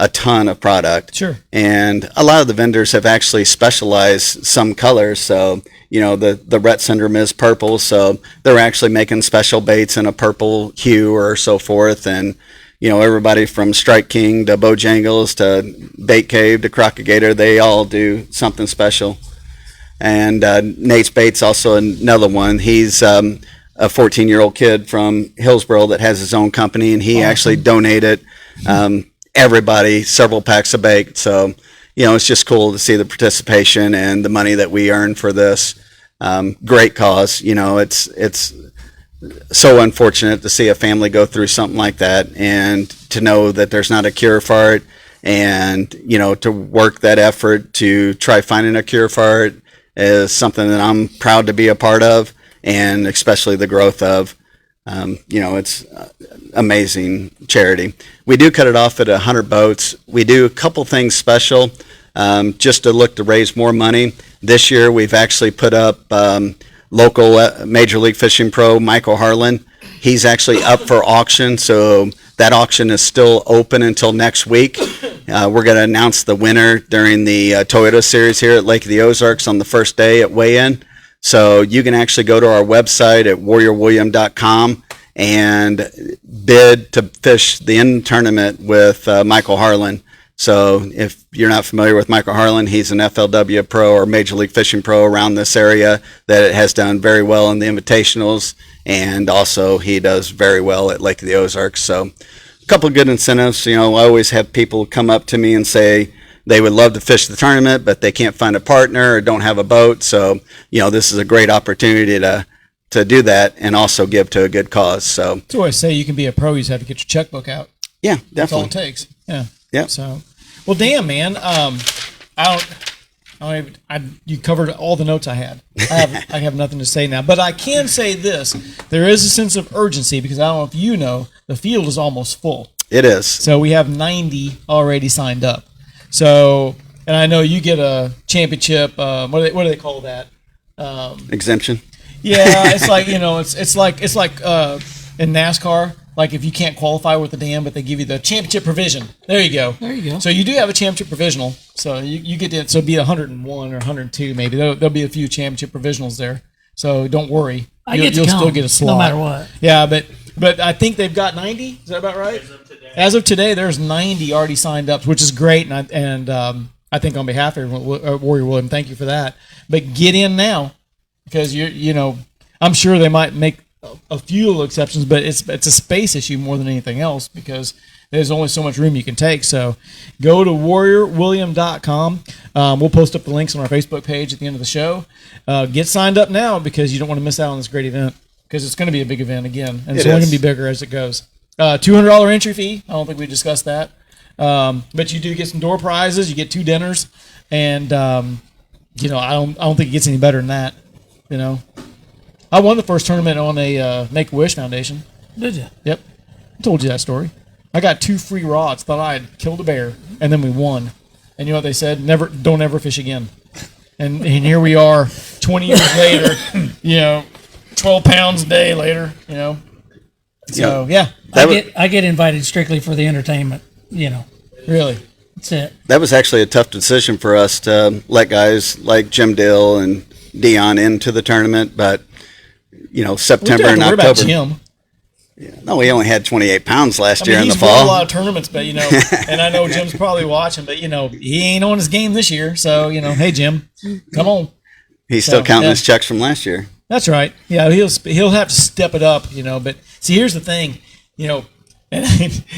S3: a ton of product.
S1: Sure.
S3: And a lot of the vendors have actually specialized some colors. So, the Rett syndrome is purple. So they're actually making special baits in a purple hue or so forth. And, everybody from Strike King to Bojangles to Bait Cave to Crocagator, they all do something special. And Nate's Bait's also another one. He's a 14-year-old kid from Hillsboro that has his own company, and he actually donated everybody several packs of bait. So, it's just cool to see the participation and the money that we earn for this. Great cause. It's so unfortunate to see a family go through something like that, and to know that there's not a cure for it, and, to work that effort to try finding a cure for it is something that I'm proud to be a part of, and especially the growth of. It's amazing charity. We do cut it off at 100 boats. We do a couple things special just to look to raise more money. This year we've actually put up local Major League Fishing pro Michael Harlan. He's actually up for auction, so that auction is still open until next week. We're going to announce the winner during the Toyota Series here at Lake of the Ozarks on the first day at weigh-in. So you can actually go to our website at warriorwilliam.com and bid to fish the end tournament with Michael Harlan. So if you're not familiar with Michael Harlan, he's an FLW pro or Major League Fishing pro around this area that has done very well in the invitationals, and also he does very well at Lake of the Ozarks. So a couple of good incentives. I always have people come up to me and say they would love to fish the tournament, but they can't find a partner or don't have a boat. So, this is a great opportunity to do that and also give to a good cause. So
S1: that's why I say you can be a pro. You just have to get your checkbook out.
S3: Yeah, definitely.
S1: That's all it takes. Yeah.
S3: Yeah.
S1: So, well, damn, man. You covered all the notes I had. I have nothing to say now, but I can say this: there is a sense of urgency because I don't know if you know, the field is almost full.
S3: It is.
S1: So we have 90 already signed up. So, and I know you get a championship. What do they call that?
S3: Exemption.
S1: Yeah, it's like it's like in NASCAR. Like if you can't qualify with the dam, but they give you the championship provision. There you go.
S2: There you go.
S1: So you do have a championship provisional. So you get to, so it'll be 101 or 102 maybe. There'll be a few championship provisionals there. So don't worry. You'll still get a slot.
S2: No matter what.
S1: Yeah, but I think they've got 90. Is that about right? As of today, there's 90 already signed up, which is great. And I think on behalf of everyone, Warrior William, thank you for that. But get in now because I'm sure they might make a few little exceptions, but it's a space issue more than anything else because there's only so much room you can take. So go to warriorwilliam.com. We'll post up the links on our Facebook page at the end of the show. Get signed up now because you don't want to miss out on this great event because it's going to be a big event again, and it's only going to be bigger as it goes. $200 entry fee. I don't think we discussed that, but you do get some door prizes. You get 2 dinners, and I don't think it gets any better than that. I won the first tournament on a Make-A-Wish Foundation.
S2: Did you?
S1: Yep. I told you that story. I got 2 free rods. Thought I had killed a bear, and then we won. And you know what they said? Don't ever fish again. And here we are, 20 years later. 12 pounds a day later. So yeah.
S2: I get invited strictly for the entertainment.
S1: Really.
S2: That's it.
S3: That was actually a tough decision for us to let guys like Jim Dill and Dion into the tournament, but September and October.
S1: About Jim.
S3: Yeah. No, we only had 28 pounds last year in the
S1: he's
S3: fall.
S1: won a lot of tournaments, but and I know Jim's probably watching, but he ain't on his game this year. So hey Jim, come on.
S3: He's still counting his checks from last year.
S1: That's right. Yeah, he'll have to step it up, But see, here's the thing, and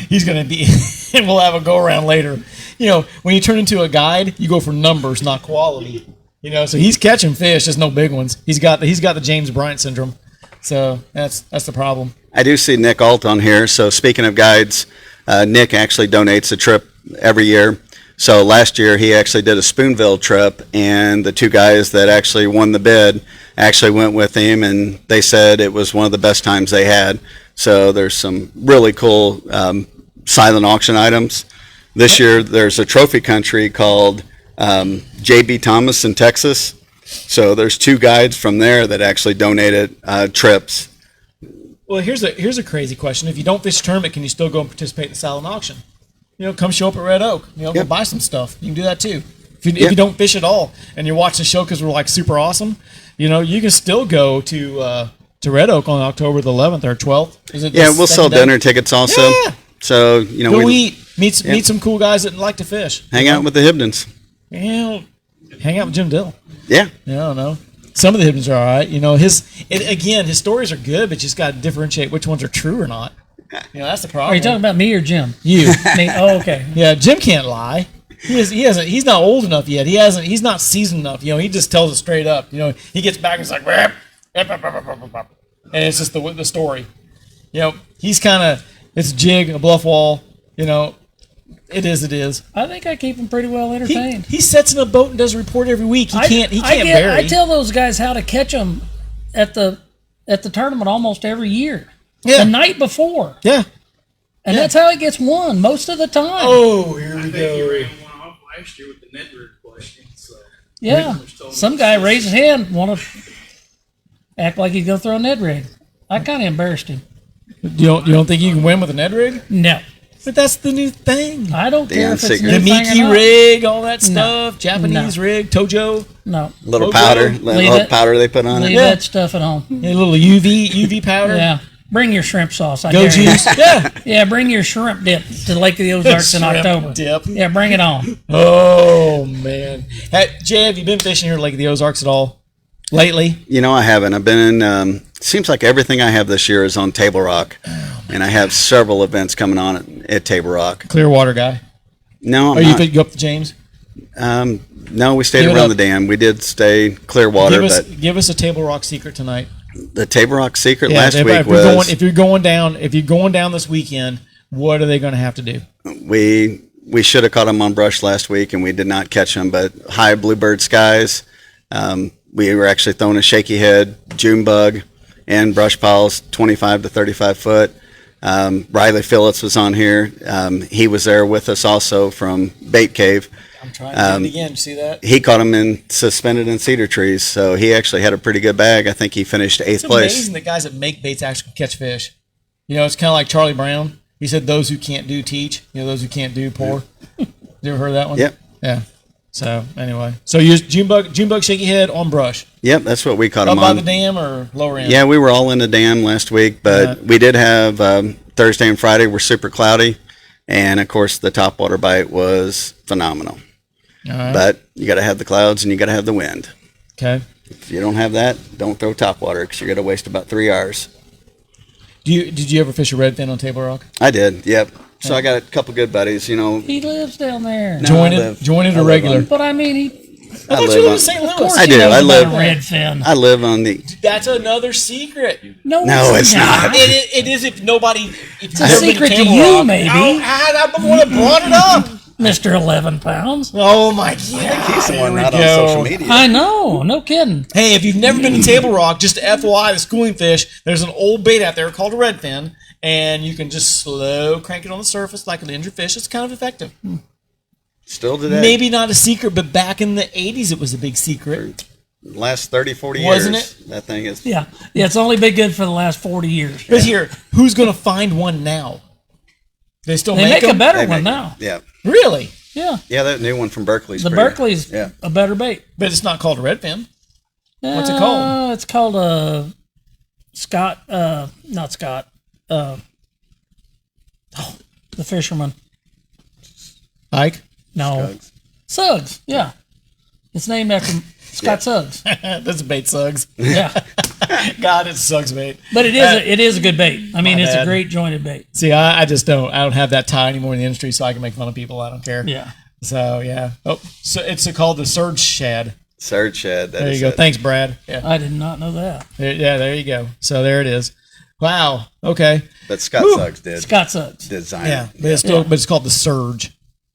S1: he's going to be, and we'll have a go around later. When you turn into a guide, you go for numbers, not quality. So he's catching fish, just no big ones. He's got the James Bryant syndrome. So that's the problem.
S3: I do see Nick Alt on here. So speaking of guides, Nick actually donates a trip every year. So last year he actually did a Spoonville trip, and the 2 guys that actually won the bid actually went with him, and they said it was one of the best times they had. So there's some really cool silent auction items. This year there's a trophy country called J.B. Thomas in Texas. So there's 2 guides from there that actually donated trips.
S1: Well, here's a crazy question. If you don't fish a tournament, can you still go and participate in the silent auction? Come show up at Red Oak. Go buy some stuff. You can do that too. If you don't fish at all and you're watching the show because we're like super awesome, you can still go to Red Oak on October the 11th or 12th.
S3: We'll sell dinner tickets also. Yeah. So
S1: go eat, meet some cool guys that like to fish.
S3: Hang out with the Hibdons.
S1: Hang out with Jim Dill.
S3: Yeah.
S1: I don't know. Some of the Hibdons are all right. His stories are good, but you just got to differentiate which ones are true or not. That's the problem.
S2: Are you talking about me or Jim?
S1: You.
S2: Me? Oh, okay.
S1: Yeah, Jim can't lie. He's not old enough yet. He's not seasoned enough. He just tells it straight up. He gets back and it's like, and it's just the story. He's kind of, it's a jig, a bluff wall. It is.
S2: I think I keep him pretty well entertained.
S1: He sets in a boat and does a report every week. He can't vary.
S2: I tell those guys how to catch them at the tournament almost every year.
S1: Yeah.
S2: The night before.
S1: Yeah.
S2: And that's how it gets won most of the time.
S1: Oh, here we go.
S4: You ran one off last year with the net rig question. So
S2: yeah. Some guy raised his hand, want to act like he's going to throw a Ned rig. I kind of embarrassed him.
S1: You don't think you can win with a Ned rig?
S2: No.
S1: But that's the new thing.
S2: I don't care if it's
S3: the
S2: new thing or
S1: Miki
S2: not.
S1: rig, all that stuff, Japanese rig, Tojo.
S2: No.
S3: Little powder, powder they put on it.
S2: Leave that stuff at home.
S1: A little UV powder.
S2: Yeah. Bring your shrimp sauce.
S1: Go juice.
S2: Yeah, bring your shrimp dip to Lake of the Ozarks in October.
S1: Dip.
S2: Yeah, bring it on.
S1: Oh, man. Hey, Jay, have you been fishing here at Lake of the Ozarks at all lately?
S3: I haven't. I've been in, seems like everything I have this year is on Table Rock. And I have several events coming on at Table Rock.
S1: Clearwater guy?
S3: No, I'm
S1: Are
S3: not.
S1: you go up to James?
S3: No, we stayed around the dam. We did stay Clearwater.
S1: Give us a Table Rock secret tonight.
S3: The Table Rock secret last week was...
S1: If you're going down this weekend, what are they going to have to do?
S3: We should have caught them on brush last week, and we did not catch them. But high bluebird skies, we were actually throwing a shaky head, June bug, and brush piles, 25 to 35 foot. Riley Phillips was on here. He was there with us also from Bait Cave.
S1: I'm trying to do it again. See that?
S3: He caught him suspended in cedar trees, so he actually had a pretty good bag. I think he finished 8th
S1: It's
S3: place.
S1: amazing that guys that make baits actually catch fish. You know, it's kind of like Charlie Brown. He said, "Those who can't do teach. You know, those who can't do pour." You ever heard that one?
S3: Yep.
S1: Yeah. So anyway, so you use June bug, shaky head on brush.
S3: Yep, that's what we caught
S1: Up
S3: him
S1: by
S3: on.
S1: the dam or lower end?
S3: Yeah, we were all in the dam last week, but we did have Thursday and Friday were super cloudy, and of course the topwater bite was phenomenal.
S1: All right.
S3: But you got to have the clouds and you got to have the wind.
S1: Okay.
S3: If you don't have that, don't throw topwater because you're going to waste about 3 hours.
S1: Did you ever fish a redfin on Table Rock?
S3: I did, yep. So I got a couple good buddies, you know.
S2: He lives down there.
S3: No,
S1: Jointed
S3: I
S1: or
S3: live
S1: regular?
S3: on-
S2: But I mean,
S1: I
S3: I
S1: thought you
S3: live
S1: lived
S3: on-
S1: in St.
S2: of course
S1: Louis.
S3: I
S2: he
S3: do.
S2: knows
S3: I
S2: about
S3: live-
S2: redfin.
S3: I live on the.
S1: That's another secret.
S2: No,
S3: it's not.
S1: It is if nobody. If
S2: It's a secret to you, maybe.
S1: I'm the one that brought it up.
S2: Mr. 11 pounds.
S1: Oh my God.
S3: He's the one
S1: Here
S3: not
S1: we
S3: on
S1: go.
S3: social media.
S2: I know. No kidding.
S1: Hey, if you've never been to Table Rock, just FYI, the schooling fish, there's an old bait out there called a redfin, and you can just slow crank it on the surface like an injured fish. It's kind of effective.
S3: Still today.
S1: Maybe not a secret, but back in the 80s, it was a big secret.
S3: Last 30, 40
S1: Wasn't
S3: years. That thing is.
S2: Yeah. It's only been good for the last 40 years.
S1: But here, who's going to find one now? They still
S2: They
S1: make
S2: make a
S1: them?
S2: better
S3: they
S2: one
S3: make-
S2: now.
S3: Yeah.
S1: Really?
S2: Yeah.
S3: Yeah, that new one from Berkeley's
S2: The
S3: pretty-
S2: Berkeley's
S3: Yeah.
S2: a better bait.
S1: But it's not called a redfin. What's it called?
S2: It's called Scott. Not Scott. The fisherman.
S1: Ike?
S2: No. Suggs. Yeah. It's named after Scott Suggs.
S1: That's a bait, Suggs.
S2: Yeah.
S1: God, it's Suggs bait.
S2: But it is a good bait. I mean,
S1: My
S2: it's
S1: bad.
S2: a great jointed bait.
S1: See, I just don't. I don't have that tie anymore in the industry, so I can make fun of people. I don't care.
S2: Yeah.
S1: So, yeah. Oh, so it's called the surge shad.
S3: Surge shed. That
S1: There you
S3: is
S1: go.
S3: it.
S1: Thanks, Brad. Yeah.
S2: I did not know that.
S1: Yeah, there you go. So there it is. Wow. Okay.
S3: But Scott
S1: Whew.
S3: Suggs did
S2: Scott Suggs.
S3: design
S1: Yeah.
S3: it.
S1: But it's still, but it's called the surge.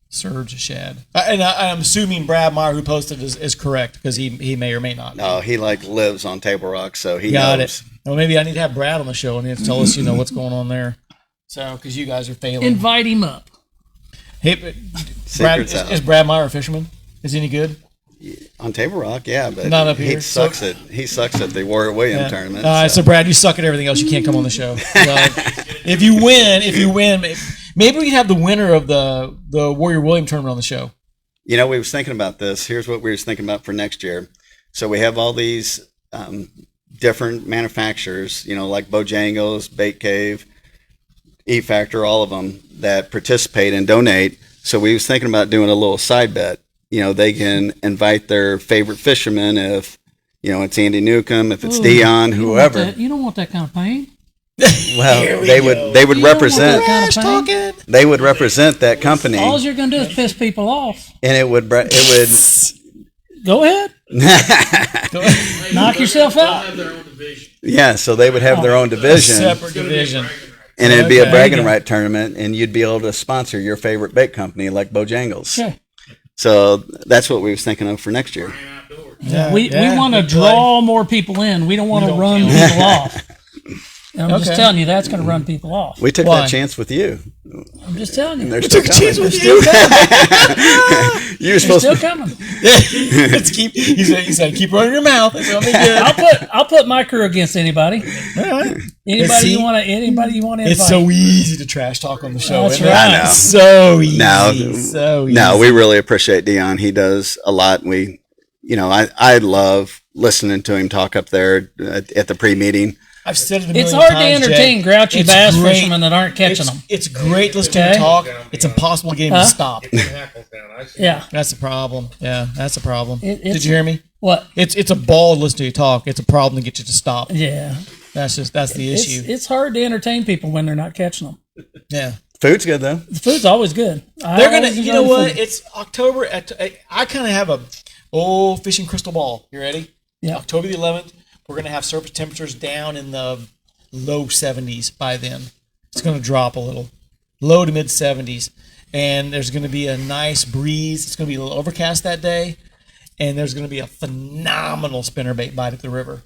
S1: Surge shad. And I'm assuming Brad Meyer, who posted, is correct because he may or may not.
S3: No, he lives on Table Rock, so he
S1: Got
S3: knows.
S1: it. Well, maybe I need to have Brad on the show and he has to tell us, what's going on there. So, because you guys are failing.
S2: Invite him up.
S1: Hey, but Brad,
S3: Secrets out.
S1: is Brad Meyer a fisherman? Is he any good?
S3: On Table Rock, yeah, but
S1: Not up
S3: he
S1: here.
S3: sucks at the Warrior Williams tournament.
S1: All right, so Brad, you suck at everything else. You can't come on the show. So, if you win, maybe we can have the winner of the Warrior Williams tournament on the show.
S3: You know, we was thinking about this. Here's what we was thinking about for next year. So we have all these different manufacturers, like Bojangles, Bait Cave, E Factor, all of them that participate and donate. So we was thinking about doing a little side bet. They can invite their favorite fishermen if, it's Andy Newcomb, if it's Dion, whoever.
S2: You don't want that kind of pain.
S3: Well, they would
S2: You
S3: represent
S2: don't want that kind of pain.
S3: they would represent that company,
S2: All you're going to do is piss people off.
S3: and it would
S2: Go ahead. Knock yourself
S4: They'll
S2: out.
S4: have their own division.
S3: yeah. So they would have their own division,
S1: Separate division.
S3: and it'd be a
S1: Okay.
S3: bragging right tournament, and you'd be able to sponsor your favorite bait company like Bojangles.
S2: Okay.
S3: So that's what we was thinking of for next year.
S4: And outdoors.
S1: Yeah,
S2: We
S1: yeah,
S2: want to
S1: good play.
S2: draw more people in. We don't want to
S1: don't
S2: run
S1: kill
S2: people off. And I'm just
S1: Okay.
S2: telling you, that's going to run people off.
S3: We took
S1: Why?
S3: that chance with you.
S2: I'm just telling you.
S3: They're
S2: They're
S3: still
S1: took a chance
S3: coming.
S1: with
S2: still coming.
S3: You were supposed
S2: Still
S3: to.
S2: coming.
S1: Let's keep. He said, keep running your mouth. It's gonna be good.
S2: I'll put my crew against anybody.
S1: All right.
S2: Anybody
S1: See?
S2: you want to invite.
S1: It's so easy to trash talk on the show.
S2: That's
S1: isn't it?
S2: right.
S3: I know.
S1: So easy.
S3: No,
S1: So easy.
S3: No, we really appreciate Dion. He does a lot. I love listening to him talk up there at the pre-meeting.
S1: I've said it a
S2: It's
S1: million
S2: hard to
S1: times,
S2: entertain
S1: Jay.
S2: grouchy
S1: It's
S2: bass
S1: great.
S2: fishermen that aren't catching them.
S1: It's great to listen to
S2: Okay.
S1: him talk. It's impossible to get him
S2: Huh?
S1: to stop.
S4: Hackles down. I see.
S2: Yeah.
S1: That's the problem. Yeah, that's the problem.
S2: It's-
S1: Did you hear me?
S2: What?
S1: It's a ball to listen to you talk. It's a problem to get you to stop.
S2: Yeah.
S1: That's the issue.
S2: It's hard to entertain people when they're not catching them.
S1: Yeah.
S3: Food's good though.
S2: The food's always good.
S1: They're gonna.
S2: always
S1: You
S2: enjoy
S1: know
S2: the
S1: what?
S2: food.
S1: It's October. I kind of have a fishing crystal ball. You ready?
S2: Yeah.
S1: October the 11th. We're gonna have surface temperatures down in the low 70s by then. It's gonna drop a little, low to mid 70s, and there's gonna be a nice breeze. It's gonna be a little overcast that day, and there's gonna be a phenomenal spinnerbait bite at the river.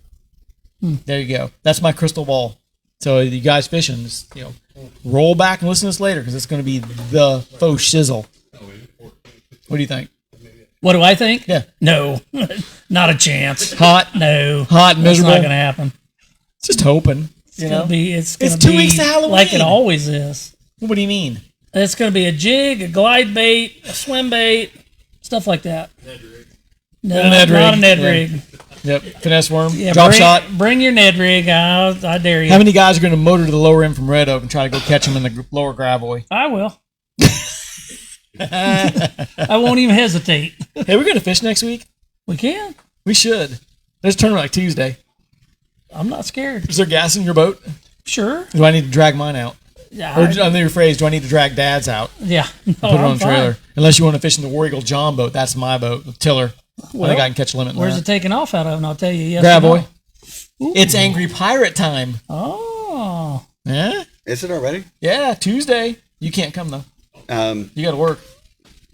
S1: There you go. That's my crystal ball. So you guys fishing, just, roll back and listen to this later because it's going to be the faux shizzle. What do you think?
S2: What do I think?
S1: Yeah.
S2: No, not a chance.
S1: Hot,
S2: No,
S1: hot, and
S2: that's
S1: miserable.
S2: not going to happen.
S1: Just hoping.
S2: It's gonna
S1: 2
S2: be
S1: weeks to Halloween.
S2: like it always is.
S1: What do you mean?
S2: It's going to be a jig, a glide bait, a swim bait, stuff like that. No,
S1: Ned
S2: not
S1: rig.
S2: a Ned
S1: Yeah.
S2: rig.
S1: Yep. Finesse worm.
S2: Yeah,
S1: Drop
S2: bring,
S1: shot.
S2: Bring your Ned rig. I dare you.
S1: How many guys are going to motor to the lower end from Red Oak and try to go catch them in the lower Gravois?
S2: I will. I won't even hesitate.
S1: Hey, we're going to fish next week?
S2: We can.
S1: We should. There's a tournament like Tuesday.
S2: I'm not scared.
S1: Is there gas in your boat?
S2: Sure.
S1: Do I need to drag mine out?
S2: Yeah.
S1: Or on the rephrase, do I need to drag Dad's out?
S2: Yeah. No,
S1: Put it
S2: I'm
S1: on the trailer.
S2: fine.
S1: Unless you want to fish in the War Eagle John boat. That's my boat, the tiller. I think I can catch a limit in
S2: Where's
S1: that.
S2: it taking off out of? And I'll tell you yes or
S1: Gravois.
S2: no.
S1: It's Angry Pirate time.
S2: Oh.
S1: Yeah?
S3: Is it already?
S1: Yeah, Tuesday. You can't come, though. You got to work.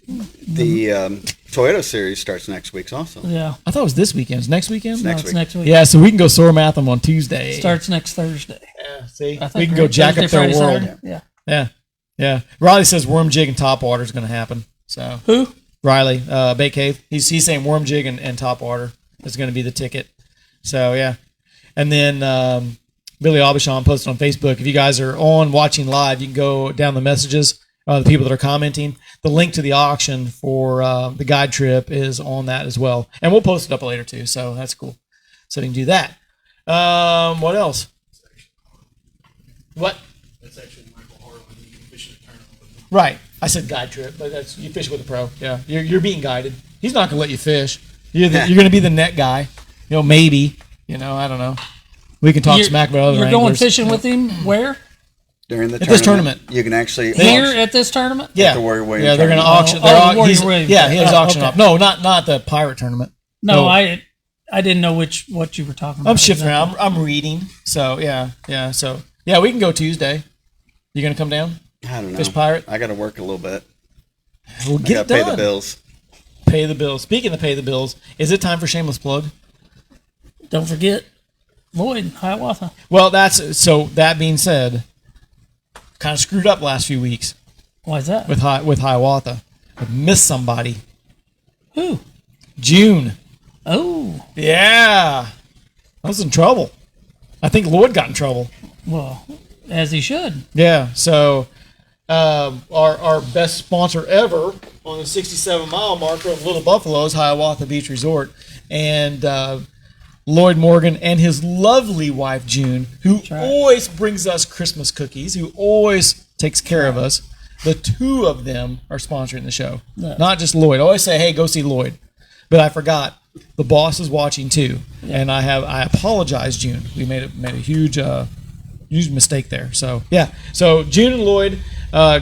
S3: The Toyota series starts next week also.
S2: Yeah.
S1: I thought it was this weekend. It's next weekend?
S3: Next
S2: It's
S3: week.
S2: next week.
S1: Yeah, so we can go Soar Matham on Tuesday.
S2: Starts next Thursday.
S1: Yeah, see?
S2: I think,
S1: We can go
S2: right?
S1: jack up
S2: Thursday,
S1: their
S2: Friday,
S1: world.
S2: Saturday? Yeah.
S1: Yeah. Yeah. Riley says worm jig and top water is going to happen. So
S2: Who?
S1: Riley, Bait Cave. He's saying worm jig and top water is going to be the ticket. So yeah. And then Billy Aubuchon posted on Facebook. If you guys are on watching live, you can go down the messages. The people that are commenting. The link to the auction for the guide trip is on that as well, and we'll post it up later too. So that's cool. So you can do that. What else? What?
S4: That's actually Michael Harlan. You can fish in a tournament with him.
S1: Right. I said guide trip, but that's you fish with a pro. Yeah, you're being guided. He's not gonna let you fish. You're gonna be the net guy. Maybe. I don't know. We can talk smack about other
S2: You're going
S1: anglers.
S2: fishing with him where?
S3: During the
S1: At this tournament.
S3: you can actually
S2: Here
S3: auction-
S2: at this tournament?
S1: Yeah,
S3: the Warrior Williams
S1: yeah, they're going to
S3: tournament.
S1: auction.
S2: Oh,
S1: they're
S2: the
S1: au-
S2: Warrior
S1: he's-
S2: Williams.
S1: Yeah, he's
S2: Oh,
S1: auctioning
S2: okay.
S1: off. No, not the pirate tournament.
S2: No, I didn't know what you were talking about.
S1: I'm shifting around. I'm reading. So yeah. So yeah, we can go Tuesday. You gonna come down?
S3: I don't know.
S1: Fish pirate?
S3: I got to work a little bit.
S1: We'll
S3: I
S1: get
S3: got
S1: it
S3: to pay
S1: done.
S3: the bills.
S1: Pay the bills. Speaking of pay the bills, is it time for shameless plug?
S2: Don't forget Lloyd, Hiawatha.
S1: Well, that being said, kind of screwed up last few weeks
S2: Why is that?
S1: with Hiawatha. I missed somebody.
S2: Who?
S1: June.
S2: Oh,
S1: Yeah, I was in trouble. I think Lloyd got in trouble.
S2: well, as he should.
S1: Yeah. So our best sponsor ever on the 67-mile marker of Little Buffalo's Hiawatha Beach Resort, and Lloyd Morgan and his lovely wife June, who
S2: right.
S1: always brings us Christmas cookies, who always takes care of us. The two of them are sponsoring the show,
S2: Yeah.
S1: not just Lloyd. I always say, "Hey, go see Lloyd," but I forgot. The boss is watching too, and I apologize, June. We made a huge mistake there. So yeah, so June and Lloyd,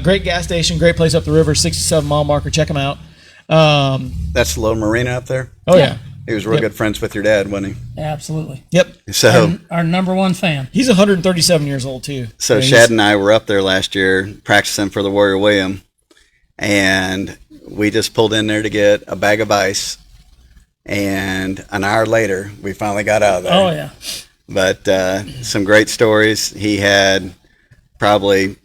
S1: great gas station, great place up the river, 67-mile marker. Check them out.
S3: That's the little marina up there.
S1: Oh yeah.
S3: He was real
S1: Yep.
S3: good friends with your dad, wasn't
S2: Absolutely.
S1: Yep.
S3: he? So,
S2: Our number one fan.
S1: He's 137 years old too.
S3: so
S1: Yeah,
S3: Shad and I were up there last year practicing for the Warrior William, and we just pulled in there to get a bag of ice. And an hour later, we finally got out of there.
S2: Oh yeah.
S3: But some great stories. He had probably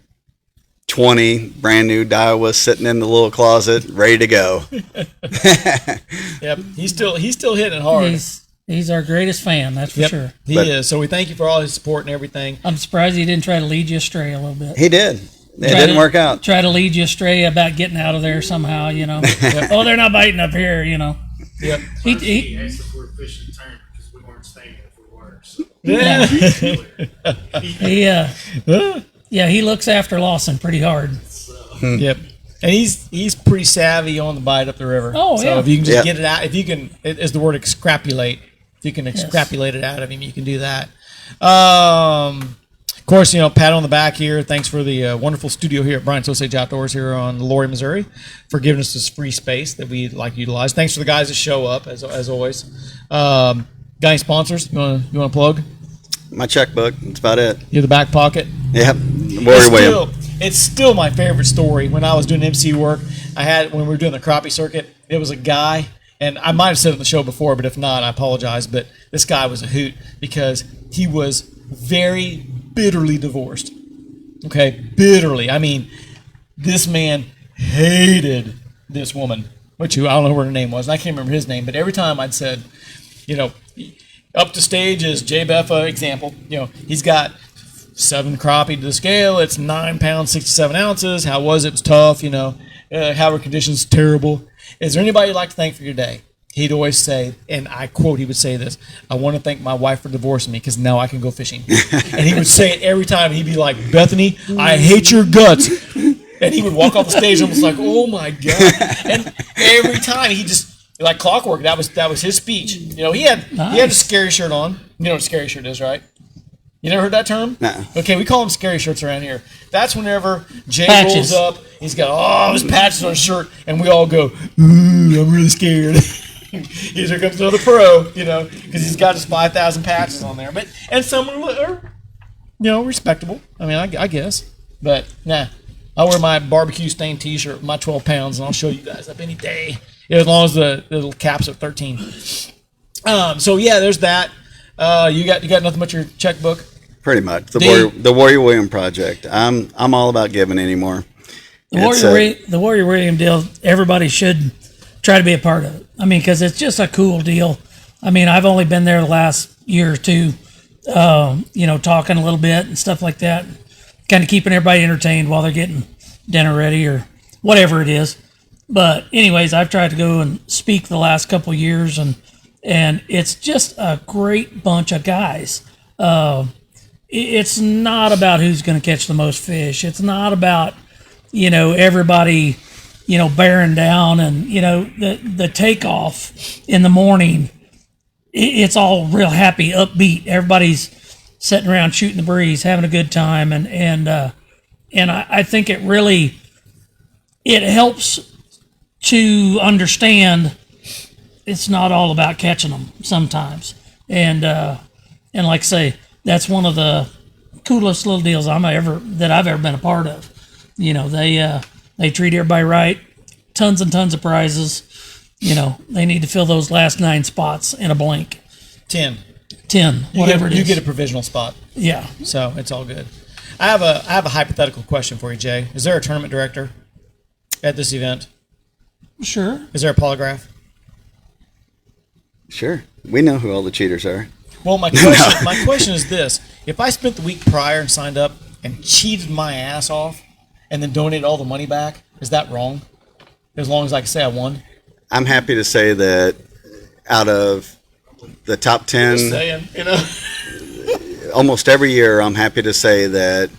S3: 20 brand new Daiwas sitting in the little closet, ready to go.
S1: Yep. He's still hitting it hard.
S2: He's our greatest fan. That's for
S1: Yep.
S2: sure.
S1: He
S3: But-
S1: is. So we thank you for all his support and everything.
S2: I'm surprised he didn't try to lead you astray a little bit.
S3: He did. It
S2: Try
S3: didn't
S2: to-
S3: work out.
S2: Try to lead you astray about getting out of there somehow. Oh, they're not biting up here.
S1: Yep.
S2: He
S4: asked if we were fishing a tournament because we weren't staying if we were. So.
S2: he looks after Lawson pretty hard.
S1: Yep. And he's pretty savvy on the bite up the river.
S2: Oh,
S1: so
S2: yeah.
S1: if you can just
S3: Yeah.
S1: get it out, if you can, is the word extrapolate. If you can extrapolate it out of him, you can do that. Of course, pat on the back here. Thanks for the wonderful studio here at Brian Osage Outdoors here on Laurie, Missouri, for giving us this free space that we like to utilize. Thanks for the guys that show up as always. Got any sponsors? You want to plug?
S3: My checkbook. That's about it.
S1: You're the back pocket.
S3: Yep. Warrior William.
S1: It's still my favorite story. When I was doing MC work, when we were doing the crappie circuit, it was a guy, and I might have said it on the show before, but if not, I apologize. But this guy was a hoot because he was very bitterly divorced. Okay, bitterly. I mean, this man hated this woman. which I don't know what her name was, and I can't remember his name, but every time I'd said, you know, up to stage is Jay Beffa, example. You know, he's got 7 crappie to the scale. It's 9 pounds, 67 ounces. How was it? It was tough, you know. How are conditions? Terrible. Is there anybody you'd like to thank for your day? He'd always say, and I quote, he would say this, I want to thank my wife for divorcing me because now I can go fishing. And he would say it every time. He'd be like, Bethany, I hate your guts. And he would walk off the stage and was like, oh my God. And every time he just, like clockwork, that was his speech. You know, he had a scary shirt on. You know what a scary shirt is, right? You never heard that term?
S3: No.
S1: Okay, we call them scary shirts around here. That's whenever Jay
S2: Patches.
S1: rolls up, he's got all his patches on his shirt, and we all go, ooh, I'm really scared. Here comes another pro, you know, because he's got his 5,000 patches on there. And some are, you know, respectable. I mean, I guess. But, nah. I'll wear my barbecue stained T-shirt with my 12 pounds, and I'll show you guys up any day. Yeah, as long as the little cap's at 13. So, yeah, there's that. You got nothing but your checkbook?
S3: Pretty much. The Warrior William Project. I'm all about giving anymore.
S2: The Warrior William deal, everybody should try to be a part of it. I mean, because it's just a cool deal. I mean, I've only been there the last year or two, you know, talking a little bit and stuff like that, kind of keeping everybody entertained while they're getting dinner ready or whatever it is. But anyways, I've tried to go and speak the last couple of years, and it's just a great bunch of guys. It's not about who's going to catch the most fish. It's not about, you know, everybody, you know, bearing down and, you know, the takeoff in the morning. It's all real happy, upbeat. Everybody's sitting around shooting the breeze, having a good time, and I think it helps to understand it's not all about catching them sometimes, and like I say, that's one of the coolest little deals I've ever been a part of. You know, they treat everybody right, tons and tons of prizes. You know, they need to fill those last 9 spots in a blink.
S1: 10,
S2: whatever it is.
S1: You get a provisional spot.
S2: Yeah.
S1: So it's all good. I have a hypothetical question for you, Jay. Is there a tournament director at this event?
S2: Sure.
S1: Is there a polygraph?
S3: Sure. We know who all the cheaters are.
S1: Well, my question is this. If I spent the week prior and signed up and cheated my ass off and then donated all the money back, is that wrong? As long as I can say I won?
S3: I'm happy to say that out of the top 10,
S1: Just saying, you know.
S3: almost every year, I'm happy to say that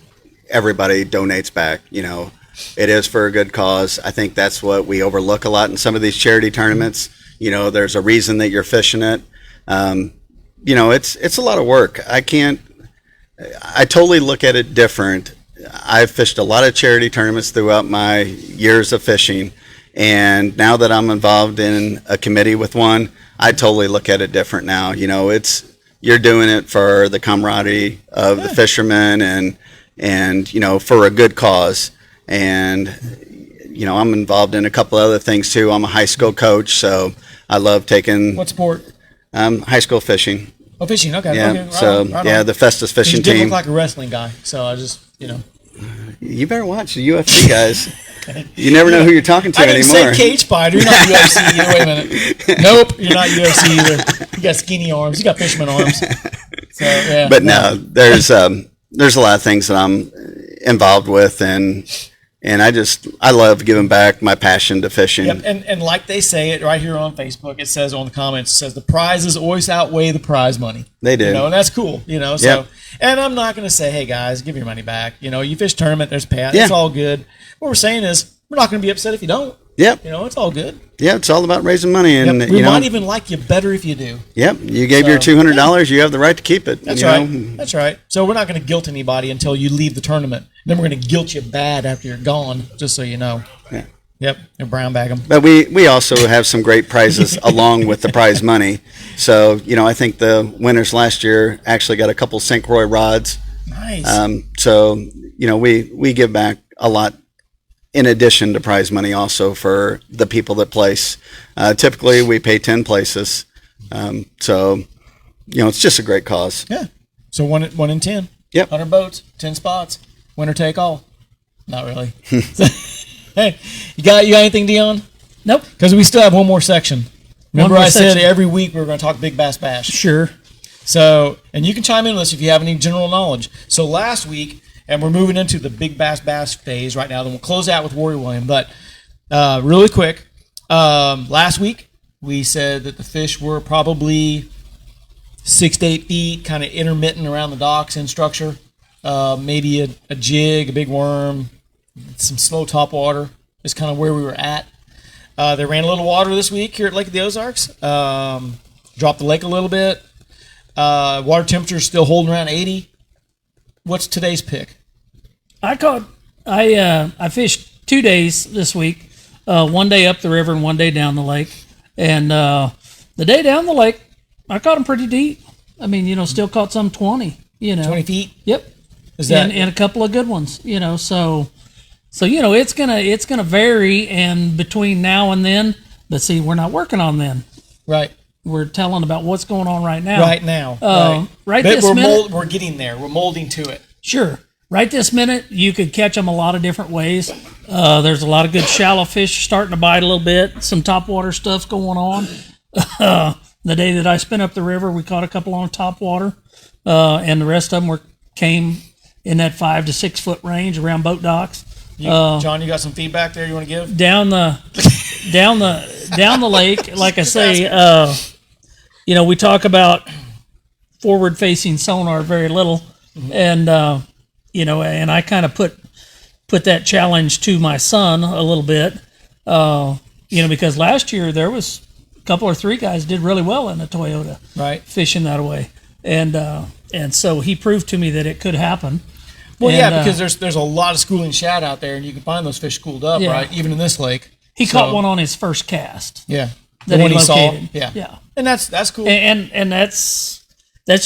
S3: everybody donates back. You know, it is for a good cause. I think that's what we overlook a lot in some of these charity tournaments. You know, there's a reason that you're fishing it. You know, it's a lot of work. I totally look at it different. I've fished a lot of charity tournaments throughout my years of fishing, and now that I'm involved in a committee with one, I totally look at it different now. You know, you're doing it for the camaraderie of the fishermen and you know, for a good cause. And you know, I'm involved in a couple other things too. I'm a high school coach, so I love taking
S1: What sport?
S3: high school fishing.
S1: Oh, fishing. Okay.
S3: Yeah.
S1: Okay. Right
S3: So
S1: on, right
S3: yeah,
S1: on.
S3: the Festus fishing
S1: You did
S3: team.
S1: look like a wrestling guy, so I just, you know.
S3: You better watch the UFC guys. You never know who you're talking to
S1: I didn't
S3: anymore.
S1: say cage fighter. You're not UFC either. Wait a minute. Nope, you're not UFC either. You got skinny arms. You got fisherman arms. So yeah.
S3: But no, there's a lot of things that I'm involved with, and I love giving back my passion to fishing.
S1: Yep, and like they say it right here on Facebook, it says on the comments, it says the prizes always outweigh the prize money.
S3: They do.
S1: You know, and that's cool, you know. So,
S3: Yep.
S1: and I'm not going to say, hey, guys, give your money back. You know, you fish tournament, there's payout.
S3: Yeah.
S1: It's all good. What we're saying is we're not going to be upset if you don't.
S3: Yep.
S1: You know, it's all good.
S3: Yeah, it's all about raising money, and
S1: Yep. We
S3: you know,
S1: might even like you better if you do.
S3: yep, you gave
S1: So,
S3: your $200, you have the right to keep it.
S1: That's
S3: you
S1: right.
S3: know?
S1: That's right. So we're not going to guilt anybody until you leave the tournament. Then we're going to guilt you bad after you're gone, just so you know.
S3: Yeah.
S1: Yep, and brown bag them.
S3: But we also have some great prizes along with the prize money. So, you know, I think the winners last year actually got a couple St. Croix rods.
S1: Nice.
S3: So, you know, we give back a lot in addition to prize money also for the people that place. Typically, we pay 10 places. So, you know, it's just a great cause.
S1: Yeah. So one in 10.
S3: Yep.
S1: 100 boats, 10 spots, winner take all. Not really. Hey, you got anything, Dion?
S2: Nope.
S1: Because we still have one more section. Remember
S2: more
S1: I said
S2: section.
S1: every week we were going to talk Big Bass Bash.
S2: Sure.
S1: So, and you can chime in with us if you have any general knowledge. So last week, and we're moving into the Big Bass Bash phase right now, then we'll close out with Warrior William. But really quick, last week we said that the fish were probably 6 to 8 feet, kind of intermittent around the docks in structure. Maybe a jig, a big worm, some slow top water is kind of where we were at. They ran a little water this week here at Lake of the Ozarks. Dropped the lake a little bit. Water temperature is still holding around 80. What's today's pick?
S2: I fished 2 days this week. One day up the river and one day down the lake. And the day down the lake, I caught them pretty deep. I mean, still caught some 20.
S1: 20 feet?
S2: Yep.
S1: Is that
S2: and a couple of good ones. So it's gonna vary, and between now and then. But see, we're not working on then.
S1: right?
S2: We're telling about what's going on right now.
S1: Right now,
S2: right
S1: But
S2: this minute.
S1: we're getting there. We're molding to it.
S2: Sure. Right this minute, you could catch them a lot of different ways. There's a lot of good shallow fish starting to bite a little bit. Some topwater stuff going on. The day that I spent up the river, we caught a couple on topwater, and the rest of them came in that 5 to 6 foot range around boat docks.
S1: John, you got some feedback there you want to give?
S2: Down the lake, like I say, we talk about forward facing sonar very little, and and I kind of put that challenge to my son a little bit, because last year there was a couple or three guys did really well in the Toyota,
S1: Right.
S2: fishing that way, and so he proved to me that it could happen.
S1: Well,
S2: And,
S1: yeah, because there's a lot of schooling shad out there, and you can find those fish schooled up,
S2: Yeah.
S1: right? Even in this lake.
S2: He
S1: So,
S2: caught one on his first cast.
S1: Yeah.
S2: that
S1: The one
S2: he
S1: he saw.
S2: located.
S1: Yeah.
S2: Yeah.
S1: And that's cool.
S2: And that's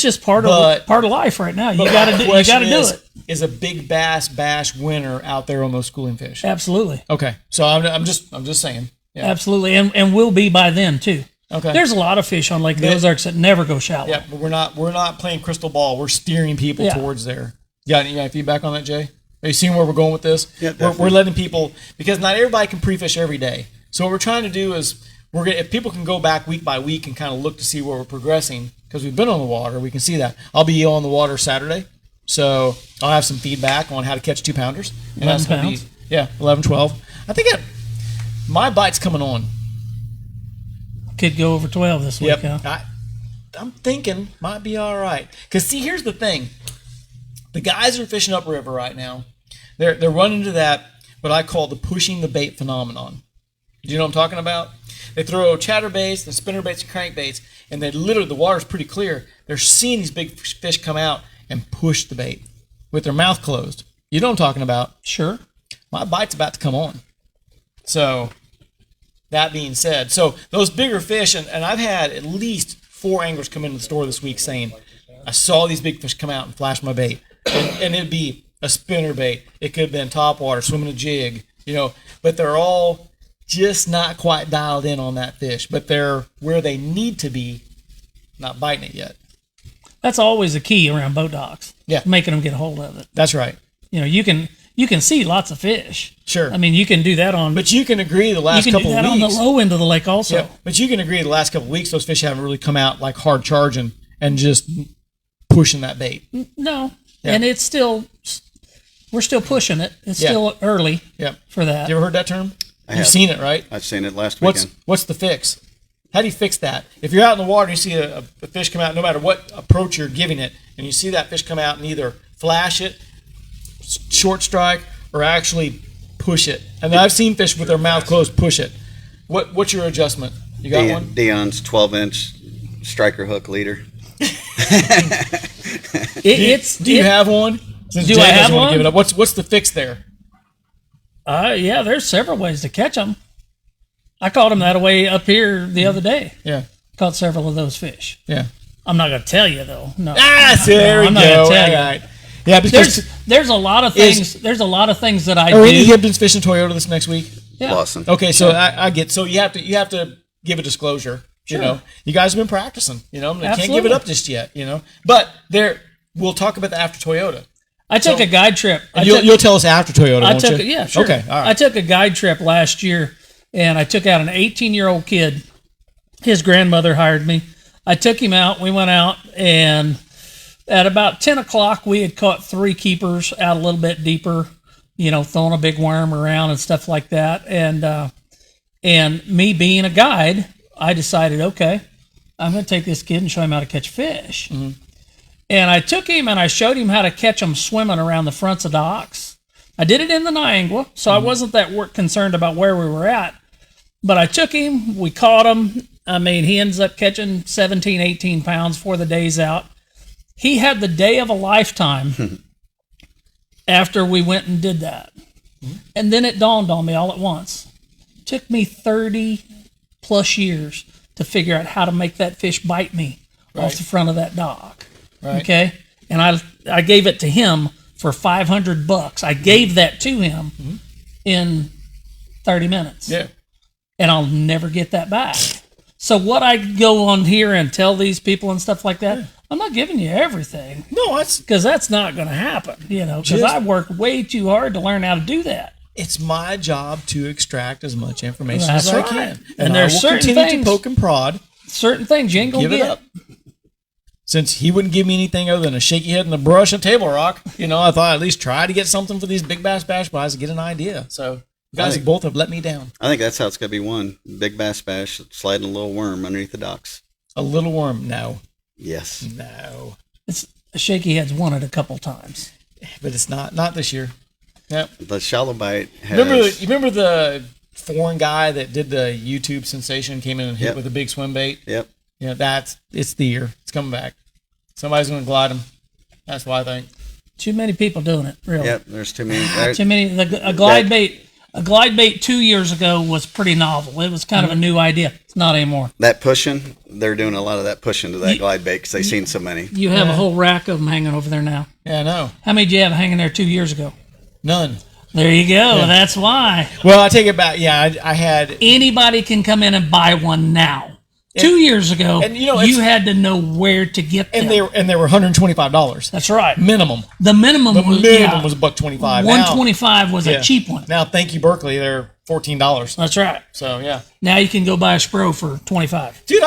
S2: just part
S1: But-
S2: of life right now. You
S1: But
S2: got to
S1: my
S2: do you
S1: question
S2: got to do
S1: is,
S2: it.
S1: Is a Big Bass Bash winner out there on those schooling fish?
S2: Absolutely.
S1: Okay. So I'm just saying. Yeah.
S2: Absolutely. And will be by then too.
S1: Okay.
S2: There's a lot of fish on Lake of the
S1: But-
S2: Ozarks that never go shallow.
S1: Yeah, but we're not playing crystal ball. We're steering people
S2: Yeah.
S1: towards there. You got any feedback on that, Jay? Are you seeing where we're going with this?
S3: Yeah,
S1: we're
S3: definitely.
S1: letting people, because not everybody can pre-fish every day. So what we're trying to do is if people can go back week by week and kind of look to see where we're progressing, because we've been on the water, we can see that. I'll be on the water Saturday, so I'll have some feedback on how to catch 2-pounders. And
S2: 11
S1: gonna
S2: pounds?
S1: be 11, 12. I think my bite's coming on.
S2: Could go over 12 this week.
S1: Yep.
S2: Huh?
S1: I'm thinking might be all right. Because see, here's the thing: the guys who are fishing upriver right now, they're running into that what I call the pushing the bait phenomenon. Do you know what I'm talking about? They throw chatterbaits, the spinnerbaits, and crankbaits, and they literally the water's pretty clear. They're seeing these big fish come out and push the bait with their mouth closed. You know what I'm talking about?
S2: Sure.
S1: My bite's about to come on. So, that being said, so those bigger fish, and I've had at least 4 anglers come into the store this week saying, I saw these big fish come out and flash my bait. And it'd be a spinner bait. It could have been topwater, swimming a jig, but they're all just not quite dialed in on that fish. But they're where they need to be, not biting it yet.
S2: That's always a key around boat docks.
S1: Yeah.
S2: Making them get a hold of it.
S1: That's right.
S2: You can see lots of fish.
S1: Sure.
S2: I mean, you can do that on.
S1: But you can agree the
S2: you
S1: last
S2: can do
S1: couple
S2: that
S1: of
S2: on the
S1: weeks.
S2: low end of the lake also.
S1: Yeah, but you can agree the last couple of weeks those fish haven't really come out like hard charging and just pushing that bait.
S2: No,
S1: Yeah.
S2: and we're still pushing it. It's
S1: Yeah.
S2: still early
S1: Yeah.
S2: for that.
S1: You ever heard that term?
S3: I
S1: You've
S3: have.
S1: seen it, right?
S3: I've seen it last weekend.
S1: What's the fix? How do you fix that? If you're out in the water and you see a fish come out, no matter what approach you're giving it, and you see that fish come out and either flash it, short strike, or actually push it. And I've seen fish with their mouth closed push it. What's your adjustment? You got one?
S3: Dion's 12-inch striker hook leader.
S1: Do you have one? Since
S2: Do
S1: Jay
S2: I have
S1: doesn't wanna
S2: one?
S1: Give it up. What's the fix there?
S2: Yeah, there's several ways to catch them. I caught them that way up here the other day.
S1: Yeah,
S2: Caught several of those fish.
S1: yeah.
S2: I'm not going to tell you though. No.
S1: There we
S2: I'm not
S1: go.
S2: gonna tell you.
S1: All right. Yeah, because
S2: There's a lot of things. There's a lot of things that I
S1: are
S2: do.
S1: any Hibdons fishing Toyota this next week?
S2: Yeah.
S3: Lawson.
S1: Okay, so I get. So you have to give a disclosure.
S2: Sure.
S1: You guys have been practicing. They can't give
S2: Absolutely.
S1: it up just yet. But we'll talk about the after Toyota.
S2: I took a guide trip.
S1: You'll tell us after Toyota, won't you?
S2: Yeah, sure.
S1: Okay, all right.
S2: I took a guide trip last year and I took out an 18-year-old kid. His grandmother hired me. I took him out. We went out, and at about 10 o'clock, we had caught 3 keepers out a little bit deeper, throwing a big worm around and stuff like that. And me being a guide, I decided, okay, I'm going to take this kid and show him how to catch fish. Mm-hmm. And I took him and I showed him how to catch them swimming around the fronts of docks. I did it in the Niangua, so I wasn't that concerned about where we were at. But I took him, we caught him. I mean, he ends up catching 17, 18 pounds for the day's out. He had the day of a lifetime after we went and did that. And then it dawned on me all at once. It took me 30 plus years to figure out how to make that fish bite me off the front of that dock. Right. Okay? And I gave it to him for $500. I gave that to him in 30 minutes. Yeah. And I'll never get that back. So what I go on here and tell these people and stuff like that, I'm not giving you everything. No, because that's not going to happen, because I worked way too hard to learn how to do that.
S1: It's my job to extract as much information as I can.
S2: And there's certain
S1: continue
S2: things,
S1: to poke and prod.
S2: Certain things you ain't going to get.
S1: Up. Since he wouldn't give me anything other than a shaky head and a brush and table rock, I thought I'd at least try to get something for these big bass bash guys to get an idea. So you guys both have let me down.
S3: I think that's how it's going to be won. Big bass bash, sliding a little worm underneath the docks.
S1: A little worm? No.
S3: Yes.
S1: No.
S2: It's shaky head's won it a couple times.
S1: But it's not this year. Yep.
S3: The shallow bite has...
S1: Remember the foreign guy that did the YouTube sensation, came in and hit with a big swim bait?
S3: Yep.
S1: It's the year. It's coming back. Somebody's going to glide him. That's what I think.
S2: Too many people doing it, really.
S3: Yep, there's too many.
S2: Too many. A glide bait 2 years ago was pretty novel. It was kind of a new idea. It's not anymore.
S3: That pushing, they're doing a lot of that pushing to that glide bait because they've seen so many.
S2: You have a whole rack of them hanging over there now.
S1: Yeah, I know.
S2: How many did you have hanging there 2 years ago?
S1: None.
S2: There you go. Yeah. That's why.
S1: Well, I take it back. Yeah, I had...
S2: Anybody can come in and buy one now. 2 years ago, and you had to know where to get them.
S1: And they were $125.
S2: That's right.
S1: Minimum.
S2: The minimum was
S1: $1.25.
S2: $125 was a cheap one.
S1: Now, thank you, Berkeley. They're $14.
S2: That's right.
S1: So, yeah.
S2: Now you can go buy a Spro for $25.
S1: Dude,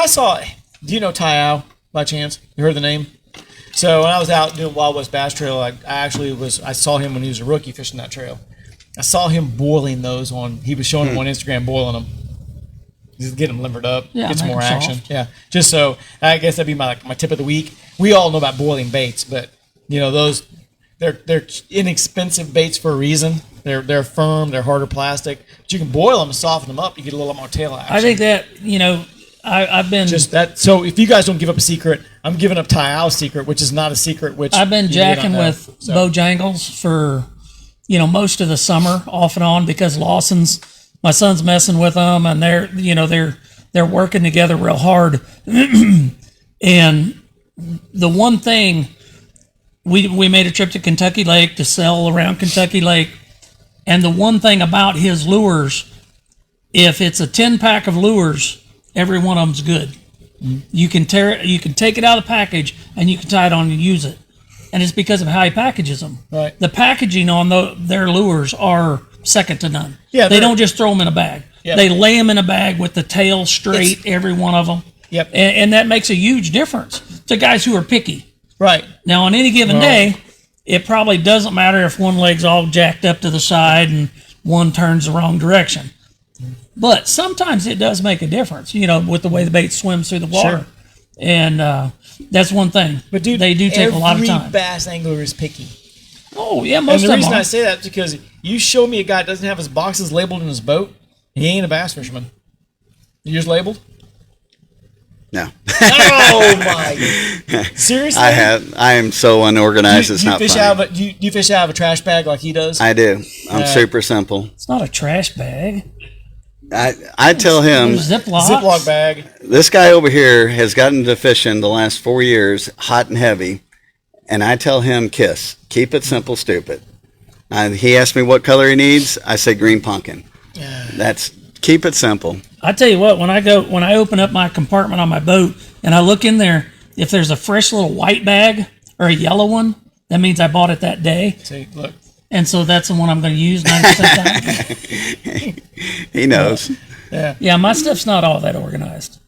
S1: do you know Taiao by chance? You heard the name? So when I was out doing Wild West Bass Trail, I saw him when he was a rookie fishing that trail. I saw him boiling those he was showing them on Instagram, boiling them. Just get them limbered up, get some more action. Soft. Yeah, just so I guess that'd be my tip of the week. We all know about boiling baits, but those they're inexpensive baits for a reason. They're firm, they're harder plastic, but you can boil them and soften them up. You get a little more tail action.
S2: I think that I've been
S1: just that. So if you guys don't give up a secret, I'm giving up Taiao's secret, which is not a secret. Which
S2: I've been jacking with Bojangles for most of the summer, off and on, because Lawson's. My son's messing with them, and they're working together real hard. And the one thing, we made a trip to Kentucky Lake to sell around Kentucky Lake, and the one thing about his lures, if it's a 10-pack of lures, every one of them's good. You can take it out of the package, and you can tie it on and use it. And it's because of how he packages them. Right. The packaging on their lures are second to none. Yeah, they don't just throw them in a bag. Yep. They lay them in a bag with the tail straight, every one of them. Yep. And that makes a huge difference to guys who are picky. Right. Now, on any given day, it probably doesn't matter if one leg's all jacked up to the side and one turns the wrong direction. But sometimes it does make a difference, with the way the bait swims through the water. Sure. And that's one thing. But dude, they do take a lot of time.
S1: Every bass angler is picky.
S2: Oh, yeah, most of them are.
S1: And the reason I say that is because you show me a guy that doesn't have his boxes labeled in his boat, he ain't a bass fisherman. Yours labeled?
S3: No.
S1: Oh, my. Seriously?
S3: I am so unorganized, it's not funny.
S1: Do you fish out of a trash bag like he does?
S3: I do. I'm super simple.
S2: It's not a trash bag.
S3: I tell him,
S1: Ziploc bag.
S3: This guy over here has gotten to fishing the last 4 years, hot and heavy, and I tell him, kiss. Keep it simple, stupid. He asked me what color he needs. I say green pumpkin. Keep it simple.
S2: I tell you what, when I open up my compartment on my boat and I look in there, if there's a fresh little white bag or a yellow one, that means I bought it that day.
S1: See, look.
S2: And so that's the one I'm going to use 90% of the time.
S3: He knows.
S2: Yeah, my stuff's not all that organized.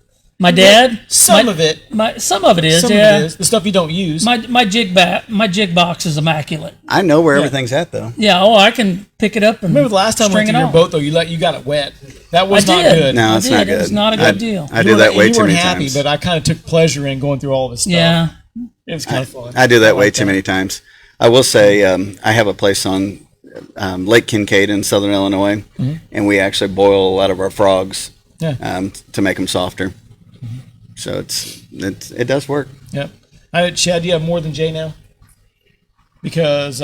S2: My dad,
S1: Some of it.
S2: some of it is.
S1: Some
S2: Yeah,
S1: of it is. The stuff you don't use.
S2: my jig box is immaculate.
S3: I know where everything's at, though.
S2: Yeah, I can pick it up and
S1: Remember the last time we
S2: string
S1: went to
S2: it
S1: your
S2: on.
S1: boat, though, you got it wet. That was
S2: I
S1: not
S2: did.
S1: good.
S3: No,
S2: I
S3: it's
S2: did.
S3: not
S2: It
S3: good.
S2: was not a good deal.
S3: I do that way
S1: you
S3: too
S1: weren't
S3: many
S1: happy,
S3: times.
S1: but I kind of took pleasure in going through all this stuff.
S2: Yeah,
S1: It was kind of fun.
S3: I do that way too many times. I will say I have a place on Lake Kincaid in southern Illinois, and we actually boil a lot of our frogs to make them softer. So it does work.
S1: Yep. Chad, do you have more than Jay now? Because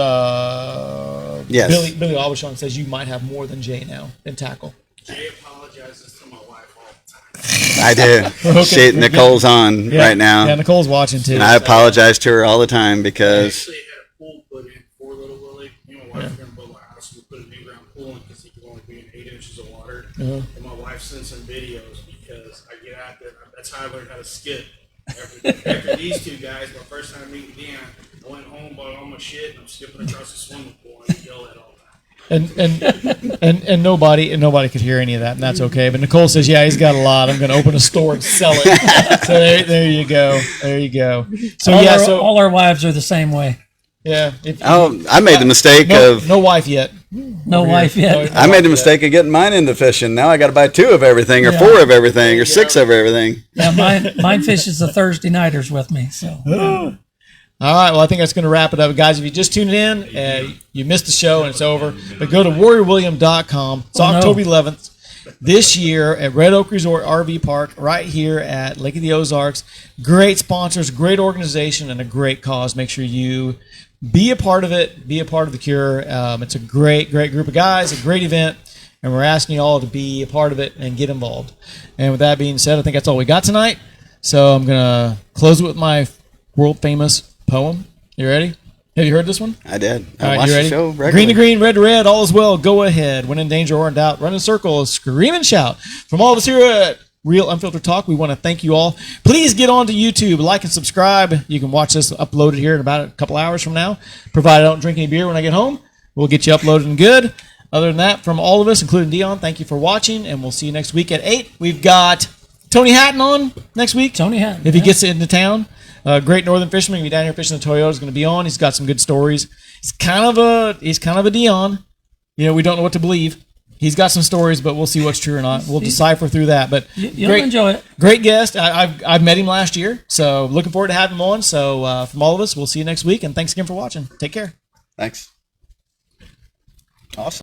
S3: Yes.
S1: Billy Aubuchon says you might have more than Jay now in tackle.
S4: Jay apologizes to my wife all the time.
S3: I do. Nicole's on right now.
S1: Yeah, Nicole's watching too.
S3: And I apologize to her all the time because
S4: Actually had a pool put in for Little Willie. Me and my wife were going to build a house. We put a new ground pool in because he could only be in 8 inches of water. And my wife sent some videos because I get out there. That's how I learned how to skip. After these two guys, my first time meeting Dan, I went home, bought all my shit, and I'm skipping across the swimming pool and I yell at all the time.
S1: And nobody could hear any of that, and that's okay. But Nicole says, "Yeah, he's got a lot. I'm going to open a store and sell it." So there you go. There you go. So
S2: all our wives are the same way.
S1: yeah.
S3: I made the mistake of
S1: no wife yet.
S2: No wife yet.
S3: I made the mistake of getting mine into fishing. Now I got to buy 2 of everything, or 4 of everything, or 6 of everything.
S2: Yeah, mine fishes the Thursday nighters with me. So
S1: All right, well, I think that's going to wrap it up. Guys, if you just tuned in, you missed the show and it's over. But go to warriorwilliam.com. It's October 11th this year at Red Oak Resort RV Park right here at Lake of the Ozarks. Great sponsors, great organization, and a great cause. Make sure you be a part of it, be a part of the cure. It's a great group of guys, a great event, and we're asking you all to be a part of it and get involved. And with that being said, I think that's all we got tonight. So I'm going to close it with my world-famous poem. You ready? Have you heard this one?
S3: I did.
S1: All right,
S3: watched
S1: you ready?
S3: the show regularly.
S1: Green to green, red to red, all is well. Go ahead. When in danger or in doubt, run in circles, scream and shout. From all of us here at Real Unfiltered Talk, we want to thank you all. Please get on to YouTube, like and subscribe. You can watch this uploaded here in about a couple hours from now. Provided I don't drink any beer when I get home, we'll get you uploaded and good. Other than that, from all of us, including Dion, thank you for watching, and we'll see you next week at 8. We've got Tony Hatton on next week.
S2: Tony Hatton,
S1: if he gets into town. Great Northern Fisherman. He'll be down here fishing the Toyota. Is going to be on. He's got some good stories. He's kind of a Dion. You know, we don't know what to believe. He's got some stories, but we'll see what's true or not. We'll decipher through that. But
S2: you'll enjoy it.
S1: Great guest. I've met him last year, so looking forward to having him on. So from all of us, we'll see you next week, and thanks again for watching. Take care.
S3: Thanks. Awesome.